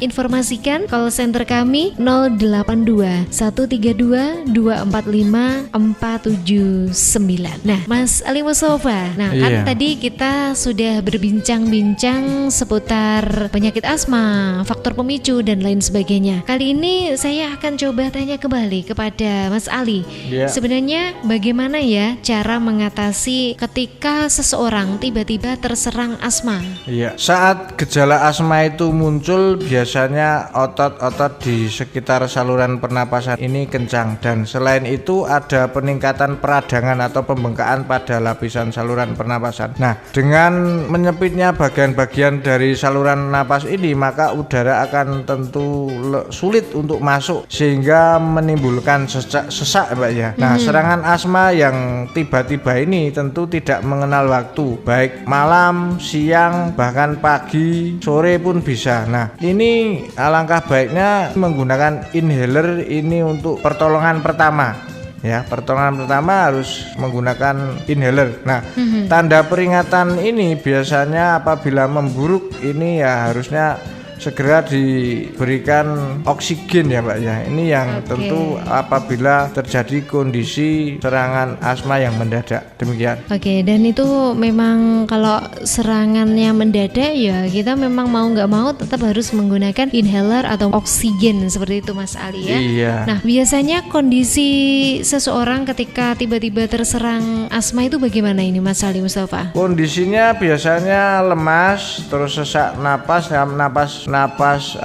informasikan call center kami 082 132 245 479. Nah, Mas Ali Mustafa, kan tadi kita sudah berbincang-bincang seputar penyakit asma, faktor pemicu dan lain sebagainya. Kali ini saya akan coba tanya kembali kepada Mas Ali. Sebenarnya bagaimana ya cara mengatasi ketika seseorang tiba-tiba terserang asma? Saat gejala asma itu muncul, biasanya otot-otot di sekitar saluran pernapasan ini kencang, dan selain itu ada peningkatan peradangan atau pembengkakan pada lapisan saluran pernapasan. Nah, dengan menyempitnya bagian-bagian dari saluran napas ini, maka udara akan tentu sulit untuk masuk sehingga menimbulkan sesak Mbak ya. Nah, serangan asma yang tiba-tiba ini tentu tidak mengenal waktu, baik malam, siang, bahkan pagi, sore pun bisa. Nah, ini alangkah baiknya menggunakan inhaler ini untuk pertolongan pertama. Ya, pertolongan pertama harus menggunakan inhaler. Nah, tanda peringatan ini biasanya apabila memburuk ini ya harusnya segera diberikan oksigen ya Mbak ya. Ini yang tentu apabila terjadi kondisi serangan asma yang mendadak. Demikian. Dan itu memang kalau serangannya mendadak ya kita memang mau nggak mau tetap harus menggunakan inhaler atau oksigen seperti itu Mas Ali ya. Iya. Nah, biasanya kondisi seseorang ketika tiba-tiba terserang asma itu bagaimana ini Mas Ali Mustafa? Kondisinya biasanya lemas, terus sesak napas,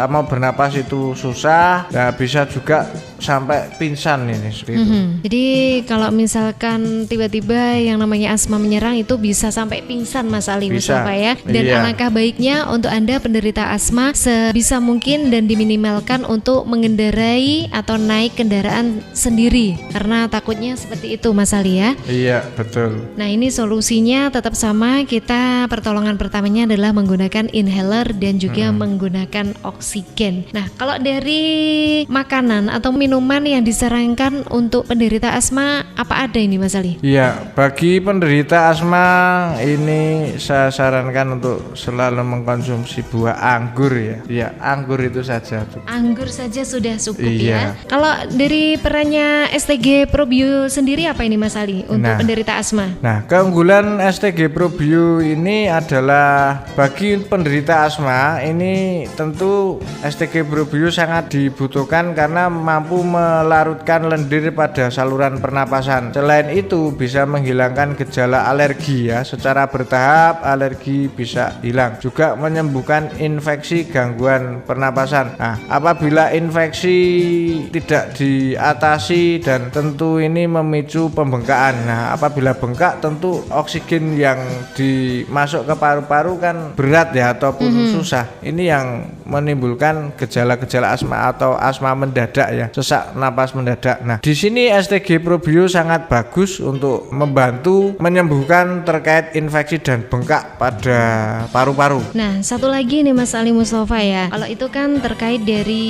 mau bernapas itu susah, nah bisa juga sampai pingsan ini seperti itu. Jadi kalau misalkan tiba-tiba yang namanya asma menyerang itu bisa sampai pingsan Mas Ali Mustafa ya. Dan alangkah baiknya untuk Anda penderita asma sebisa mungkin dan diminimalkan untuk mengendarai atau naik kendaraan sendiri karena takutnya seperti itu Mas Ali ya. Iya, betul. Nah, ini solusinya tetap sama, kita pertolongan pertamanya adalah menggunakan inhaler dan juga menggunakan oksigen. Nah, kalau dari makanan atau minuman yang disarankan untuk penderita asma apa ada ini Mas Ali? Iya, bagi penderita asma ini saya sarankan untuk selalu mengkonsumsi buah anggur ya. Iya, anggur itu saja. Anggur saja sudah cukup ya. Kalau dari perannya STG Probio sendiri apa ini Mas Ali untuk penderita asma? Nah, keunggulan STG Probio ini adalah bagi penderita asma ini tentu STG Probio sangat dibutuhkan karena mampu melarutkan lendir pada saluran pernapasan. Selain itu bisa menghilangkan gejala alergi ya, secara bertahap alergi bisa hilang. Juga menyembuhkan infeksi gangguan pernapasan. Nah, apabila infeksi tidak diatasi dan tentu ini memicu pembengkakan. Nah, apabila bengkak tentu oksigen yang dimasuk ke paru-paru kan berat ya ataupun susah. Ini yang yang menimbulkan gejala-gejala asma atau asma mendadak ya, sesak napas mendadak. Nah, di sini STG Probio sangat bagus untuk membantu menyembuhkan terkait infeksi dan bengkak pada paru-paru. Nah, satu lagi nih Mas Ali Mustafa ya. Kalau itu kan terkait dari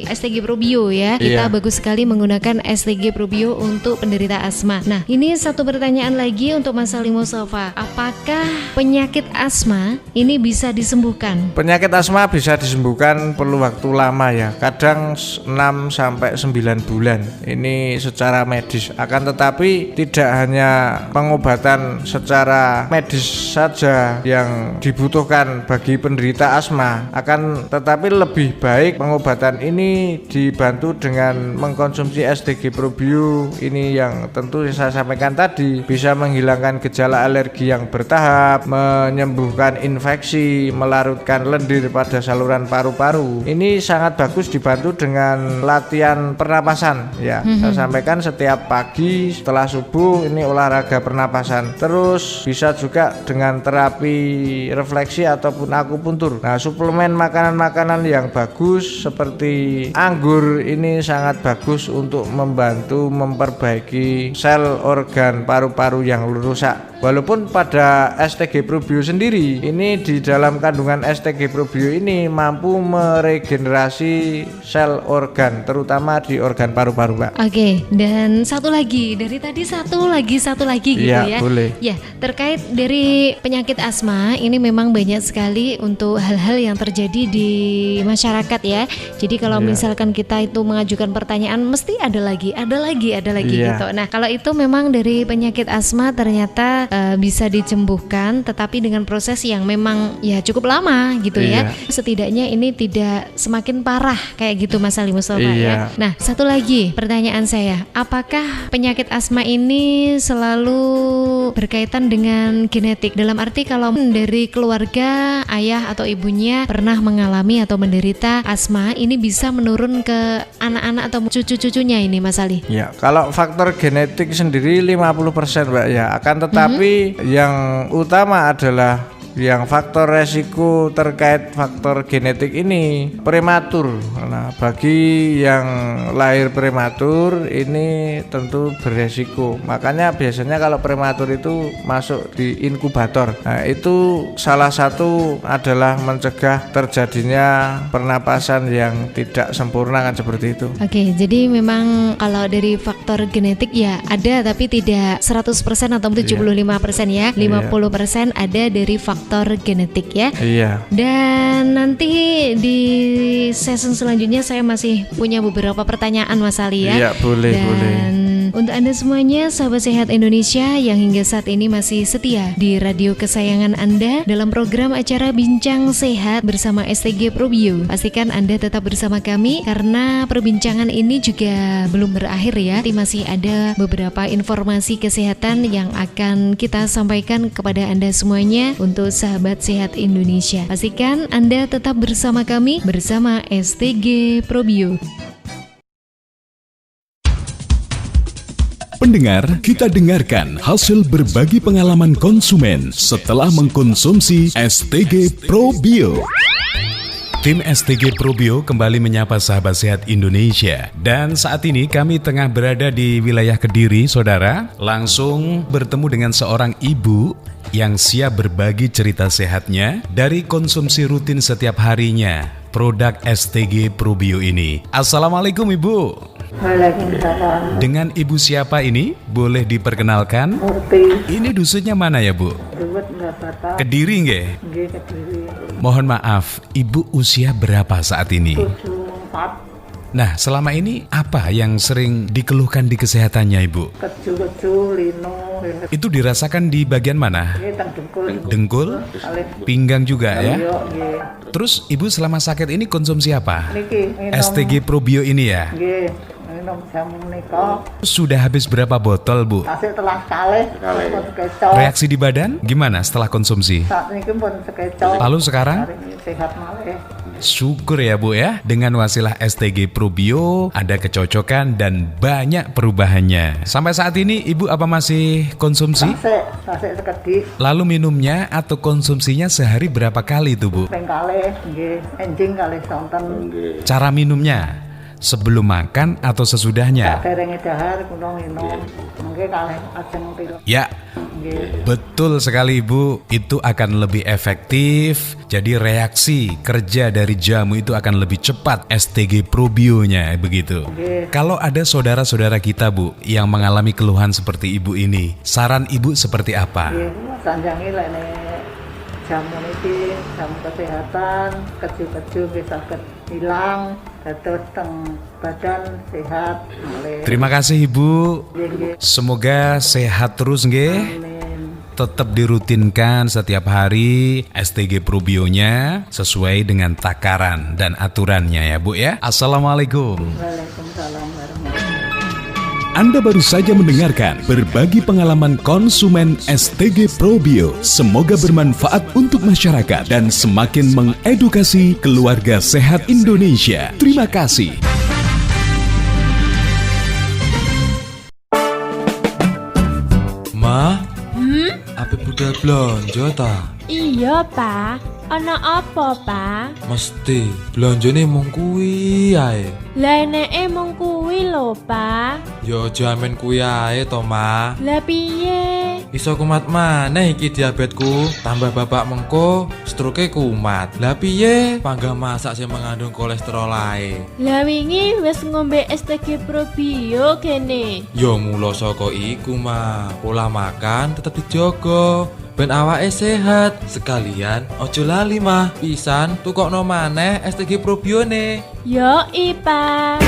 STG Probio ya. Kita bagus sekali menggunakan STG Probio untuk penderita asma. Nah, ini satu pertanyaan lagi untuk Mas Ali Mustafa. Apakah penyakit asma ini bisa disembuhkan? Penyakit asma bisa disembuhkan, perlu waktu lama ya. Kadang 6 sampai 9 bulan. Ini secara medis. Akan tetapi tidak hanya pengobatan secara medis saja yang dibutuhkan bagi penderita asma, akan tetapi lebih baik pengobatan ini dibantu dengan mengkonsumsi STG Probio ini yang tentu saya sampaikan tadi bisa menghilangkan gejala alergi yang bertahap, menyembuhkan infeksi, melarutkan lendir pada saluran paru-paru. Ini sangat bagus dibantu dengan latihan pernapasan ya. Saya sampaikan setiap pagi setelah subuh ini olahraga pernapasan. Terus bisa juga dengan terapi refleksi ataupun akupuntur. Nah, suplemen makanan-makanan yang bagus seperti anggur ini sangat bagus untuk membantu memperbaiki sel organ paru-paru yang rusak. Walaupun pada STG Probio sendiri ini di dalam kandungan STG Probio ini mampu meregenerasi sel organ, terutama di organ paru-paru, Pak. Oke, dan satu lagi dari tadi satu lagi gitu ya. Boleh. Ya, terkait dari penyakit asma ini memang banyak sekali untuk hal-hal yang terjadi di masyarakat ya. Jadi kalau misalkan kita itu mengajukan pertanyaan mesti ada lagi gitu. Nah, kalau itu memang dari penyakit asma ternyata bisa disembuhkan, tetapi dengan proses yang memang ya cukup lama gitu ya. Setidaknya ini tidak semakin parah kayak gitu Mas Ali Mustafa ya. Nah, satu lagi pertanyaan saya, apakah penyakit asma ini selalu berkaitan dengan genetik? Dalam arti kalau dari keluarga ayah atau ibunya pernah mengalami atau menderita asma, ini bisa menurun ke anak-anak atau cucu-cucunya ini Mas Ali? Ya, kalau faktor genetik sendiri 50% Mbak ya. Akan tetapi yang utama adalah yang faktor resiko terkait faktor genetik ini prematur. Nah, bagi yang lahir prematur ini tentu beresiko. Makanya biasanya kalau prematur itu masuk di inkubator. Nah, itu salah satu adalah mencegah terjadinya pernapasan yang tidak sempurna kan seperti itu. Oke, jadi memang kalau dari faktor genetik ya ada, tapi tidak 100% atau 75% ya. 50% ada dari faktor genetik ya. Dan nanti di season selanjutnya saya masih punya beberapa pertanyaan Mas Ali ya. Iya, boleh. Untuk Anda semuanya, sahabat sehat Indonesia yang hingga saat ini masih setia di radio kesayangan Anda dalam program acara Bincang Sehat bersama STG Probio. Pastikan Anda tetap bersama kami karena perbincangan ini juga belum berakhir ya. Masih ada beberapa informasi kesehatan yang akan kita sampaikan kepada Anda semuanya untuk sahabat sehat Indonesia. Pastikan Anda tetap bersama kami bersama STG Probio. Pendengar, kita dengarkan hasil berbagi pengalaman konsumen setelah mengkonsumsi STG Probio. Tim STG Probio kembali menyapa sahabat sehat Indonesia. Dan saat ini kami tengah berada di wilayah Kediri, saudara. Langsung bertemu dengan seorang ibu yang siap berbagi cerita sehatnya dari konsumsi rutin setiap harinya produk STG Probio ini. Assalamualaikum Ibu. Waalaikumsalam. Dengan Ibu siapa ini? Boleh diperkenalkan? Murti. Ini dusunnya mana ya Bu? Duwet enggak batal. Kediri nggih? Nggih, Kediri. Mohon maaf, Ibu usia berapa saat ini? 74. Nah, selama ini apa yang sering dikeluhkan di kesehatannya Ibu? Keju, lino. Itu dirasakan di bagian mana? Nggih, teng dengkul. Dengkul? Pinggang juga ya? Iya, nggih. Terus Ibu selama sakit ini konsumsi apa? Niki, minum. STG Probio ini ya? Nggih, minum jamu menika. Sudah habis berapa botol, Bu? Tasik telah kalih. Reaksi di badan gimana setelah konsumsi? Saat ini pun sekecok. Lalu sekarang? Hari ini sehat malih. Syukur ya Bu ya, dengan wasilah STG Probio ada kecocokan dan banyak perubahannya. Sampai saat ini Ibu apa masih konsumsi? Tasik sekedhik. Lalu minumnya atau konsumsinya sehari berapa kali itu Bu? Ping kalih nggih, enjing kalih sonten. Cara minumnya sebelum makan atau sesudahnya? Derenge dahar kula minum. Mengke kalih ajeng pil. Ya, betul sekali Ibu, itu akan lebih efektif. Jadi reaksi kerja dari jamu itu akan lebih cepat STG Probionya begitu. Kalau ada saudara-saudara kita Bu yang mengalami keluhan seperti Ibu ini, saran Ibu seperti apa? Sanjangi lek jamu niki, jamu kesehatan, keju-keju bisa hilang, terus teng badan sehat. Terima kasih Ibu. Semoga sehat terus nggih. Tetap dirutinkan setiap hari STG Probionya sesuai dengan takaran dan aturannya ya Bu ya. Assalamualaikum. Waalaikumsalam warahmatullahi. Anda baru saja mendengarkan berbagi pengalaman konsumen STG Probio. Semoga bermanfaat untuk masyarakat dan semakin mengedukasi keluarga sehat Indonesia. Terima kasih. Ma, apa budal blonjo ta? Iya, Pak. Ana apa, Pak? Mesti blonjone mung kuwi ae. Lah eneke mung kuwi lho, Pak. Ya jamin kuwi ae to, Ma. Lah piye? Iso kumat maneh iki diabetku, tambah bapak mengko stroke kumat. Lah piye panggang masak sing mengandung kolesterol ae. Lah wingi wis ngombe STG Probio kene. Ya mula saka iku, Ma. Pola makan tetep dijogo. Ben awake sehat. Sekalian ojo lali mah, pisan tukokno maneh STG Probione. Yo Pak.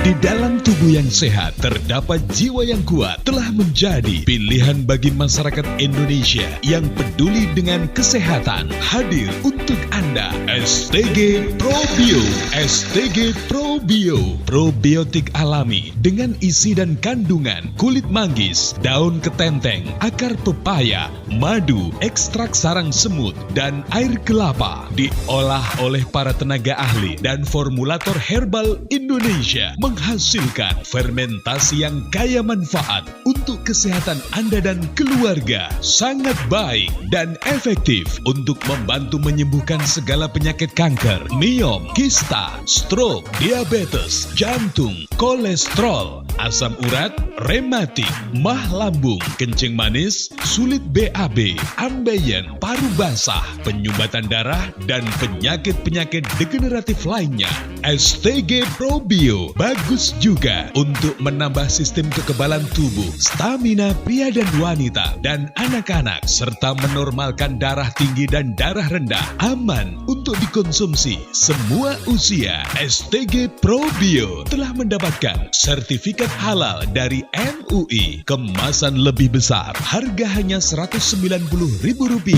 Di dalam tubuh yang sehat terdapat jiwa yang kuat telah menjadi pilihan bagi masyarakat Indonesia yang peduli dengan kesehatan. Hadir untuk Anda STG Probio. STG Probio, probiotik alami dengan isi dan kandungan kulit manggis, daun ketenteng, akar pepaya, madu, ekstrak sarang semut, dan air kelapa. Diolah oleh para tenaga ahli dan formulator herbal Indonesia, menghasilkan fermentasi yang kaya manfaat untuk kesehatan Anda dan keluarga. Sangat baik dan efektif untuk membantu menyembuhkan segala penyakit kanker, miom, kista, stroke, diabetes, jantung, kolesterol, asam urat, rematik, mah lambung, kencing manis, sulit BAB, ambeien, paru basah, penyumbatan darah, dan penyakit-penyakit degeneratif lainnya. STG Probio bagus juga untuk menambah sistem kekebalan tubuh, stamina pria dan wanita, dan anak-anak, serta menormalkan darah tinggi dan darah rendah. Aman untuk dikonsumsi semua usia. STG Probio telah mendapatkan sertifikat halal dari MUI. Kemasan lebih besar, harga hanya Rp190.000.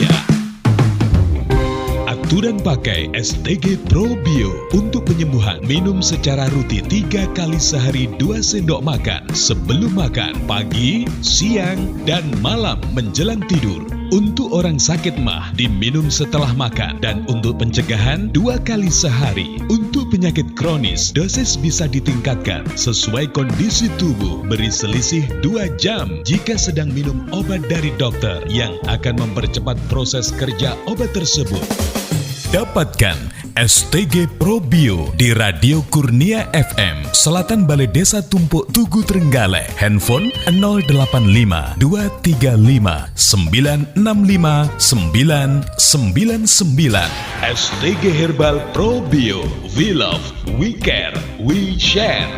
Aturan pakai STG Probio untuk penyembuhan: minum secara rutin 3 kali sehari 2 sendok makan sebelum makan, pagi, siang, dan malam menjelang tidur. Untuk orang sakit mah diminum setelah makan, dan untuk pencegahan 2 kali sehari. Untuk penyakit kronis dosis bisa ditingkatkan sesuai kondisi tubuh, beri selisih 2 jam jika sedang minum obat dari dokter yang akan mempercepat proses kerja obat tersebut. Dapatkan STG Probio di Radio Kurnia FM, Selatan Balai Desa Tumpuk Tugu Trenggalek. Handphone 085 235 965 999. STG Herbal Probio. We love, we care, we share.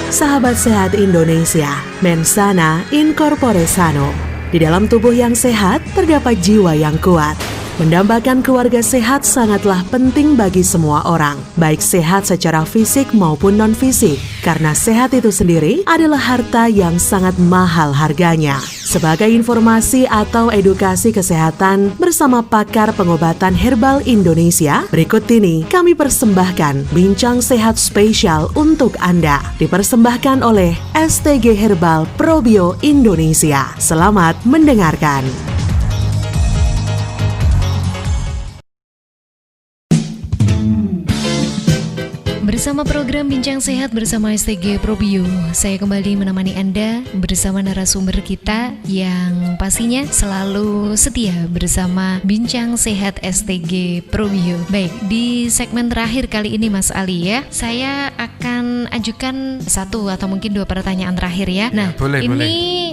Sahabat sehat Indonesia, Mensana in corpore sano. Di dalam tubuh yang sehat terdapat jiwa yang kuat. Mendambakan keluarga sehat sangatlah penting bagi semua orang, baik sehat secara fisik maupun non-fisik, karena sehat itu sendiri adalah harta yang sangat mahal harganya. Sebagai informasi atau edukasi kesehatan bersama pakar pengobatan herbal Indonesia, berikut ini kami persembahkan Bincang Sehat spesial untuk Anda, dipersembahkan oleh STG Herbal Probio Indonesia. Selamat mendengarkan. Bersama program Bincang Sehat bersama STG Probio, saya kembali menemani Anda bersama narasumber kita yang pastinya selalu setia bersama Bincang Sehat STG Probio. Baik, di segmen terakhir kali ini Mas Ali ya, saya akan ajukan satu atau mungkin dua pertanyaan terakhir ya. Nah, boleh.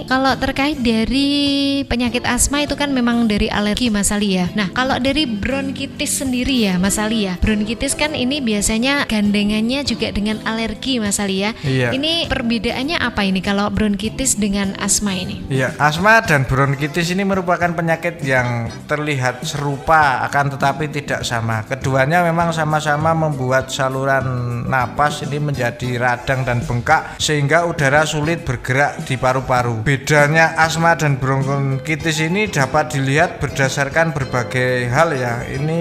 Kalau terkait dari penyakit asma itu kan memang dari alergi Mas Ali ya. Nah, kalau dari bronkitis sendiri ya Mas Ali ya, bronkitis kan ini biasanya gandengannya juga dengan alergi Mas Ali ya. Iya. Ini perbedaannya apa ini kalau bronkitis dengan asma ini? Iya, asma dan bronkitis ini merupakan penyakit yang terlihat serupa akan tetapi tidak sama. Keduanya memang sama-sama membuat saluran napas ini menjadi radang dan bengkak sehingga udara sulit bergerak di paru-paru. Bedanya asma dan bronkitis ini dapat dilihat berdasarkan berbagai hal ya. Ini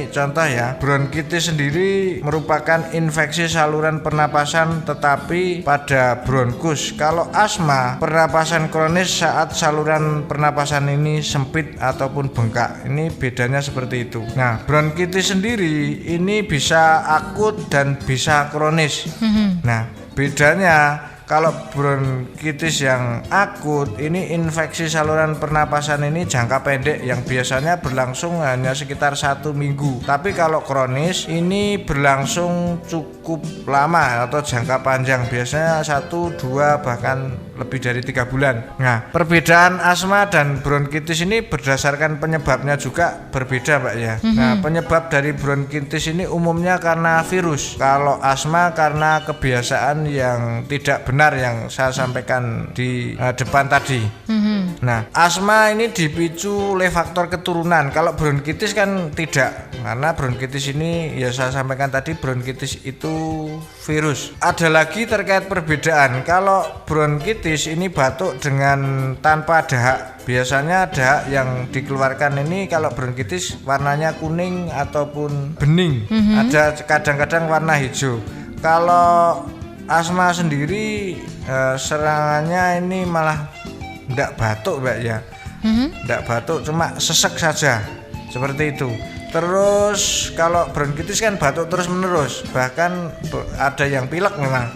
contoh ya, bronkitis sendiri merupakan infeksi saluran pernapasan tetapi pada bronkus. Kalau asma, pernapasan kronis saat saluran pernapasan ini sempit ataupun bengkak. Ini bedanya seperti itu. Nah, bronkitis sendiri ini bisa akut dan bisa kronis. Nah, bedanya kalau bronkitis yang akut ini infeksi saluran pernapasan ini jangka pendek yang biasanya berlangsung hanya sekitar 1 minggu. Tapi kalau kronis ini berlangsung cukup lama atau jangka panjang, biasanya 1, 2 bahkan lebih dari 3 bulan. Nah, perbedaan asma dan bronkitis ini berdasarkan penyebabnya juga berbeda Mbak ya. Nah, penyebab dari bronkitis ini umumnya karena virus. Kalau asma karena kebiasaan yang tidak benar yang saya sampaikan di depan tadi. Nah, asma ini dipicu oleh faktor keturunan. Kalau bronkitis kan tidak, karena bronkitis ini ya saya sampaikan tadi, bronkitis itu virus. Ada lagi terkait perbedaan. Kalau bronkitis ini batuk dengan tanpa dahak. Biasanya dahak yang dikeluarkan ini kalau bronkitis warnanya kuning ataupun bening. Ada kadang-kadang warna hijau. Kalau asma sendiri serangannya ini malah tidak batuk Mbak ya. Tidak batuk, cuma sesek saja seperti itu. Terus kalau bronkitis kan batuk terus menerus, bahkan ada yang pilek memang.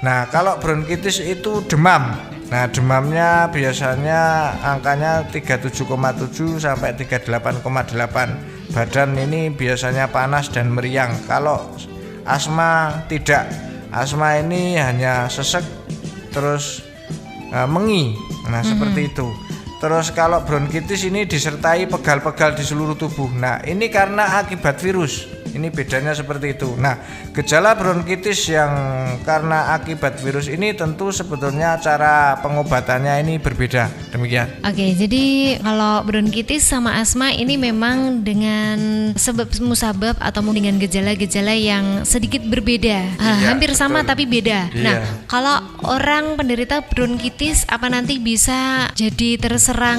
Nah, kalau bronkitis itu demam. Nah, demamnya biasanya angkanya 37,7 sampai 38,8. Badan ini biasanya panas dan meriang. Kalau asma tidak. Asma ini hanya sesek terus mengi. Nah, seperti itu. Terus kalau bronkitis ini disertai pegal-pegal di seluruh tubuh. Nah, ini karena akibat virus. Ini bedanya seperti itu. Nah, gejala bronkitis yang karena akibat virus ini tentu sebetulnya cara pengobatannya ini berbeda. Demikian. Oke, jadi kalau bronkitis sama asma ini memang dengan sebab musabab atau dengan gejala-gejala yang sedikit berbeda. Hampir sama tapi beda. Nah, kalau orang penderita bronkitis apa nanti bisa jadi terserang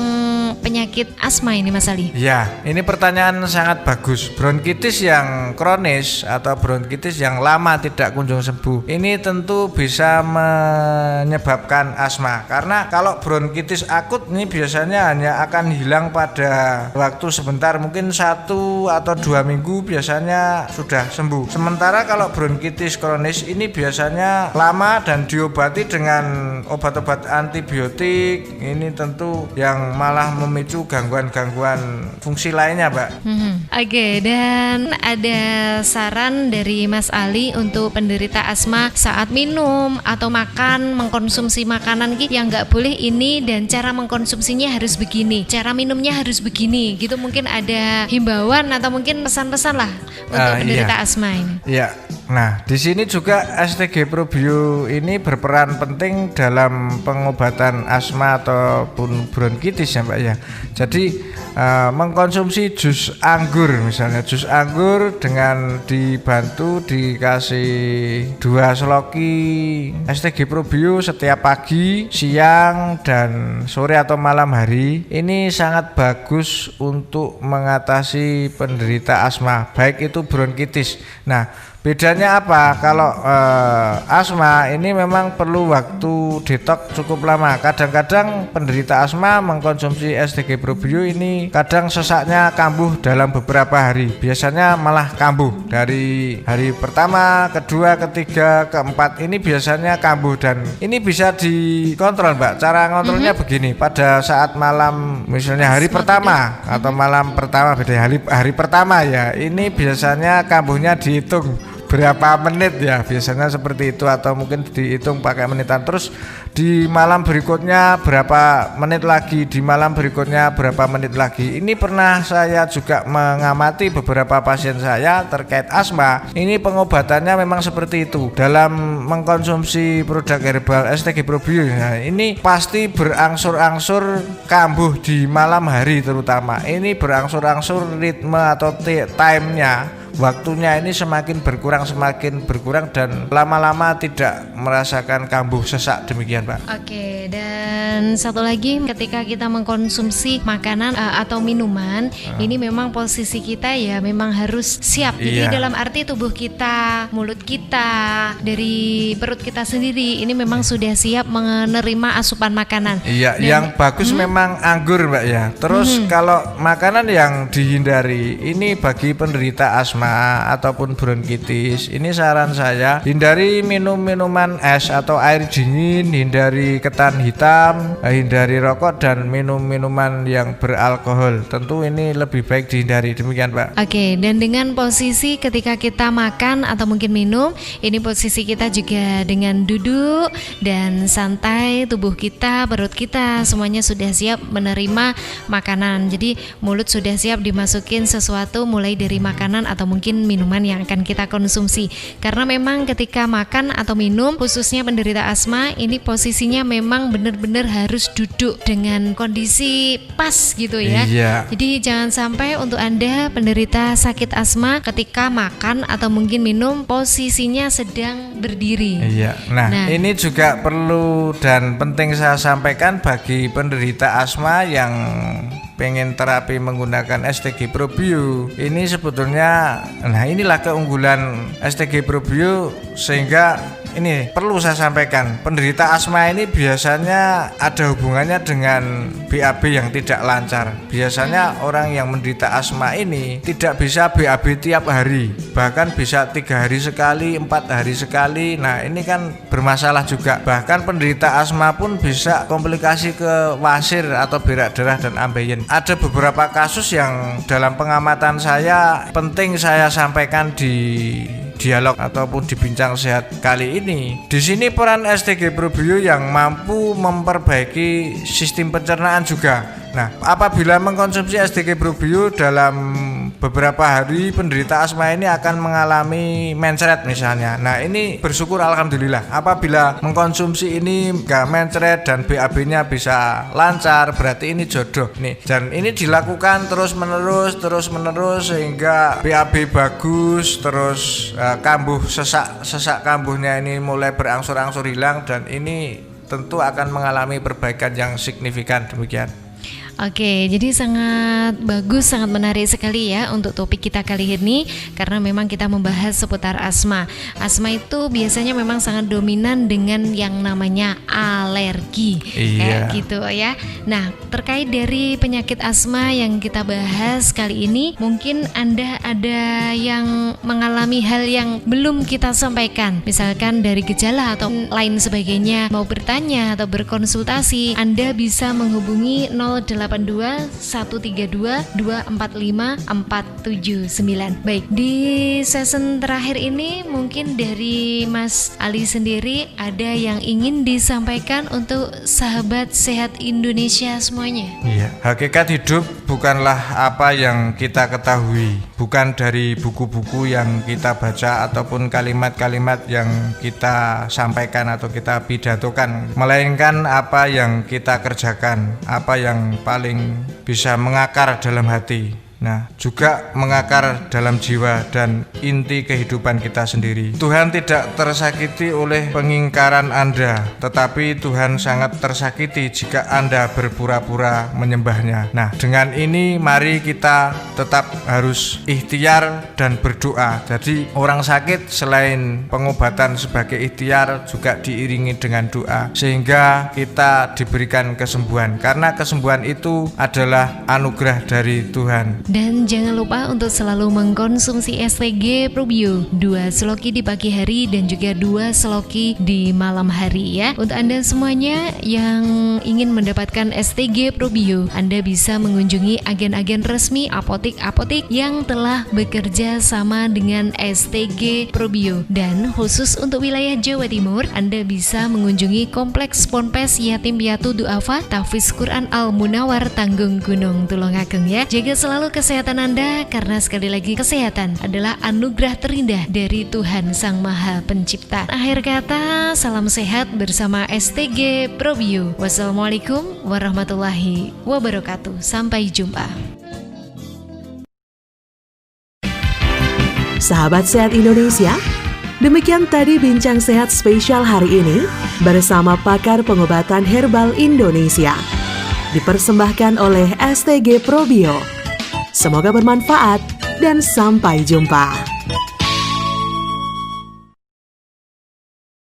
penyakit asma ini Mas Ali? Ya, ini pertanyaan sangat bagus. Bronkitis yang kronis atau bronkitis yang lama tidak kunjung sembuh ini tentu bisa menyebabkan asma, karena kalau bronkitis akut ini biasanya hanya akan hilang pada waktu sebentar, mungkin 1 atau 2 minggu biasanya sudah sembuh. Sementara kalau bronkitis kronis ini biasanya lama dan diobati dengan obat-obat antibiotik, ini tentu yang malah memicu gangguan-gangguan fungsi lainnya Mbak. Oke, dan ada saran dari Mas Ali untuk penderita asma saat minum atau makan, mengkonsumsi makanan yang nggak boleh ini, dan cara mengkonsumsinya harus begini, cara minumnya harus begini gitu. Mungkin ada himbauan atau mungkin pesan-pesan lah untuk penderita asma ini. Iya, Nah, di sini juga STG Probio ini berperan penting dalam pengobatan asma ataupun bronkitis ya Mbak ya. Jadi mengkonsumsi jus anggur, misalnya jus anggur dengan dibantu dikasih 2 seloki STG Probio setiap pagi, siang, dan sore atau malam hari, ini sangat bagus untuk mengatasi penderita asma, baik itu bronkitis. Nah, bedanya apa? Kalau asma ini memang perlu waktu detox cukup lama. Kadang-kadang penderita asma mengkonsumsi STG Probio ini kadang sesaknya kambuh dalam beberapa hari. Biasanya malah kambuh dari hari pertama, kedua, ketiga, keempat ini biasanya kambuh, dan ini bisa dikontrol Mbak. Cara ngontrolnya begini, pada saat malam misalnya hari pertama atau malam pertama, beda hari pertama ya, ini biasanya kambuhnya dihitung berapa menit ya, biasanya seperti itu, atau mungkin dihitung pakai menitan. Terus di malam berikutnya berapa menit lagi, di malam berikutnya berapa menit lagi. Ini pernah saya juga mengamati beberapa pasien saya terkait asma. Ini pengobatannya memang seperti itu. Dalam mengkonsumsi produk herbal STG Probio, nah, ini pasti berangsur-angsur kambuh di malam hari terutama. Ini berangsur-angsur ritme atau time-nya, waktunya ini semakin berkurang dan lama-lama tidak merasakan kambuh sesak, demikian Pak. Oke, dan satu lagi, ketika kita mengkonsumsi makanan atau minuman, ini memang posisi kita ya memang harus siap. Jadi dalam arti tubuh kita, mulut kita, dari perut kita sendiri ini memang sudah siap menerima asupan makanan. Iya, yang bagus memang anggur Mbak ya. Terus kalau makanan yang dihindari ini bagi penderita asma ataupun bronkitis, ini saran saya hindari minum minuman es atau air dingin, hindari ketan hitam, hindari rokok, dan minum minuman yang beralkohol. Tentu ini lebih baik dihindari, demikian Pak. Oke, dan dengan posisi ketika kita makan atau mungkin minum, ini posisi kita juga dengan duduk dan santai, tubuh kita, perut kita semuanya sudah siap menerima makanan. Jadi mulut sudah siap dimasukin sesuatu, mulai dari makanan atau mungkin minuman yang akan kita konsumsi. Karena memang ketika makan atau minum, khususnya penderita asma, ini posisinya memang benar-benar harus duduk dengan kondisi pas gitu ya. Jadi jangan sampai untuk Anda penderita sakit asma ketika makan atau mungkin minum posisinya sedang berdiri. Nah, ini juga perlu dan penting saya sampaikan bagi penderita asma yang pengen terapi menggunakan STG Probio. Ini sebetulnya, nah inilah keunggulan STG Probio, sehingga ini perlu saya sampaikan, penderita asma ini biasanya ada hubungannya dengan BAB yang tidak lancar. Biasanya orang yang menderita asma ini tidak bisa BAB tiap hari, bahkan bisa 3 hari sekali, 4 hari sekali. Nah ini kan bermasalah juga. Bahkan penderita asma pun bisa komplikasi ke wasir atau berak darah dan ambeien. Ada beberapa kasus yang dalam pengamatan saya penting saya sampaikan di dialog ataupun di bincang sehat kali ini. Di sini peran STG Probio yang mampu memperbaiki sistem pencernaan juga. Nah, apabila mengkonsumsi STG Probio dalam beberapa hari, penderita asma ini akan mengalami mencret misalnya. Nah, ini bersyukur alhamdulillah. Apabila mengkonsumsi ini gak mencret dan BAB-nya bisa lancar, berarti ini jodoh nih. Dan ini dilakukan terus menerus sehingga BAB bagus, terus kambuh sesak kambuhnya ini mulai berangsur-angsur hilang, dan ini tentu akan mengalami perbaikan yang signifikan, demikian. Oke, jadi sangat bagus, sangat menarik sekali ya untuk topik kita kali ini, karena memang kita membahas seputar asma. Asma itu biasanya memang sangat dominan dengan yang namanya alergi, kayak gitu ya. Nah, terkait dari penyakit asma yang kita bahas kali ini, mungkin Anda ada yang mengalami hal yang belum kita sampaikan, misalkan dari gejala atau lain sebagainya, mau bertanya atau berkonsultasi, Anda bisa menghubungi 08 082 132 245 479. Baik, di season terakhir ini mungkin dari Mas Ali sendiri ada yang ingin disampaikan untuk sahabat sehat Indonesia semuanya. Iya, hakikat hidup bukanlah apa yang kita ketahui, bukan dari buku-buku yang kita baca ataupun kalimat-kalimat yang kita sampaikan atau kita pidatokan, melainkan apa yang kita kerjakan, apa yang paling bisa mengakar dalam hati. Nah, juga mengakar dalam jiwa dan inti kehidupan kita sendiri. Tuhan tidak tersakiti oleh pengingkaran Anda, tetapi Tuhan sangat tersakiti jika Anda berpura-pura menyembahnya. Nah, dengan ini mari kita tetap harus ikhtiar dan berdoa. Jadi orang sakit selain pengobatan sebagai ikhtiar juga diiringi dengan doa, sehingga kita diberikan kesembuhan. Karena kesembuhan itu adalah anugerah dari Tuhan. Dan jangan lupa untuk selalu mengkonsumsi STG Probio, 2 seloki di pagi hari dan juga 2 seloki di malam hari ya. Untuk Anda semuanya yang ingin mendapatkan STG Probio, Anda bisa mengunjungi agen-agen resmi apotek-apotek yang telah bekerja sama dengan STG Probio. Dan khusus untuk wilayah Jawa Timur, Anda bisa mengunjungi Kompleks Ponpes Yatim Piatu Duafa Tahfiz Quran Al Munawar Tanggung Gunung Tulungagung ya. Jaga selalu kesehatan Anda, karena sekali lagi kesehatan adalah anugerah terindah dari Tuhan Sang Maha Pencipta. Akhir kata, salam sehat bersama STG Probio. Wassalamualaikum warahmatullahi wabarakatuh. Sampai jumpa. Sahabat Sehat Indonesia, demikian tadi Bincang Sehat spesial hari ini bersama pakar pengobatan herbal Indonesia. Dipersembahkan oleh STG Probio. Semoga bermanfaat dan sampai jumpa.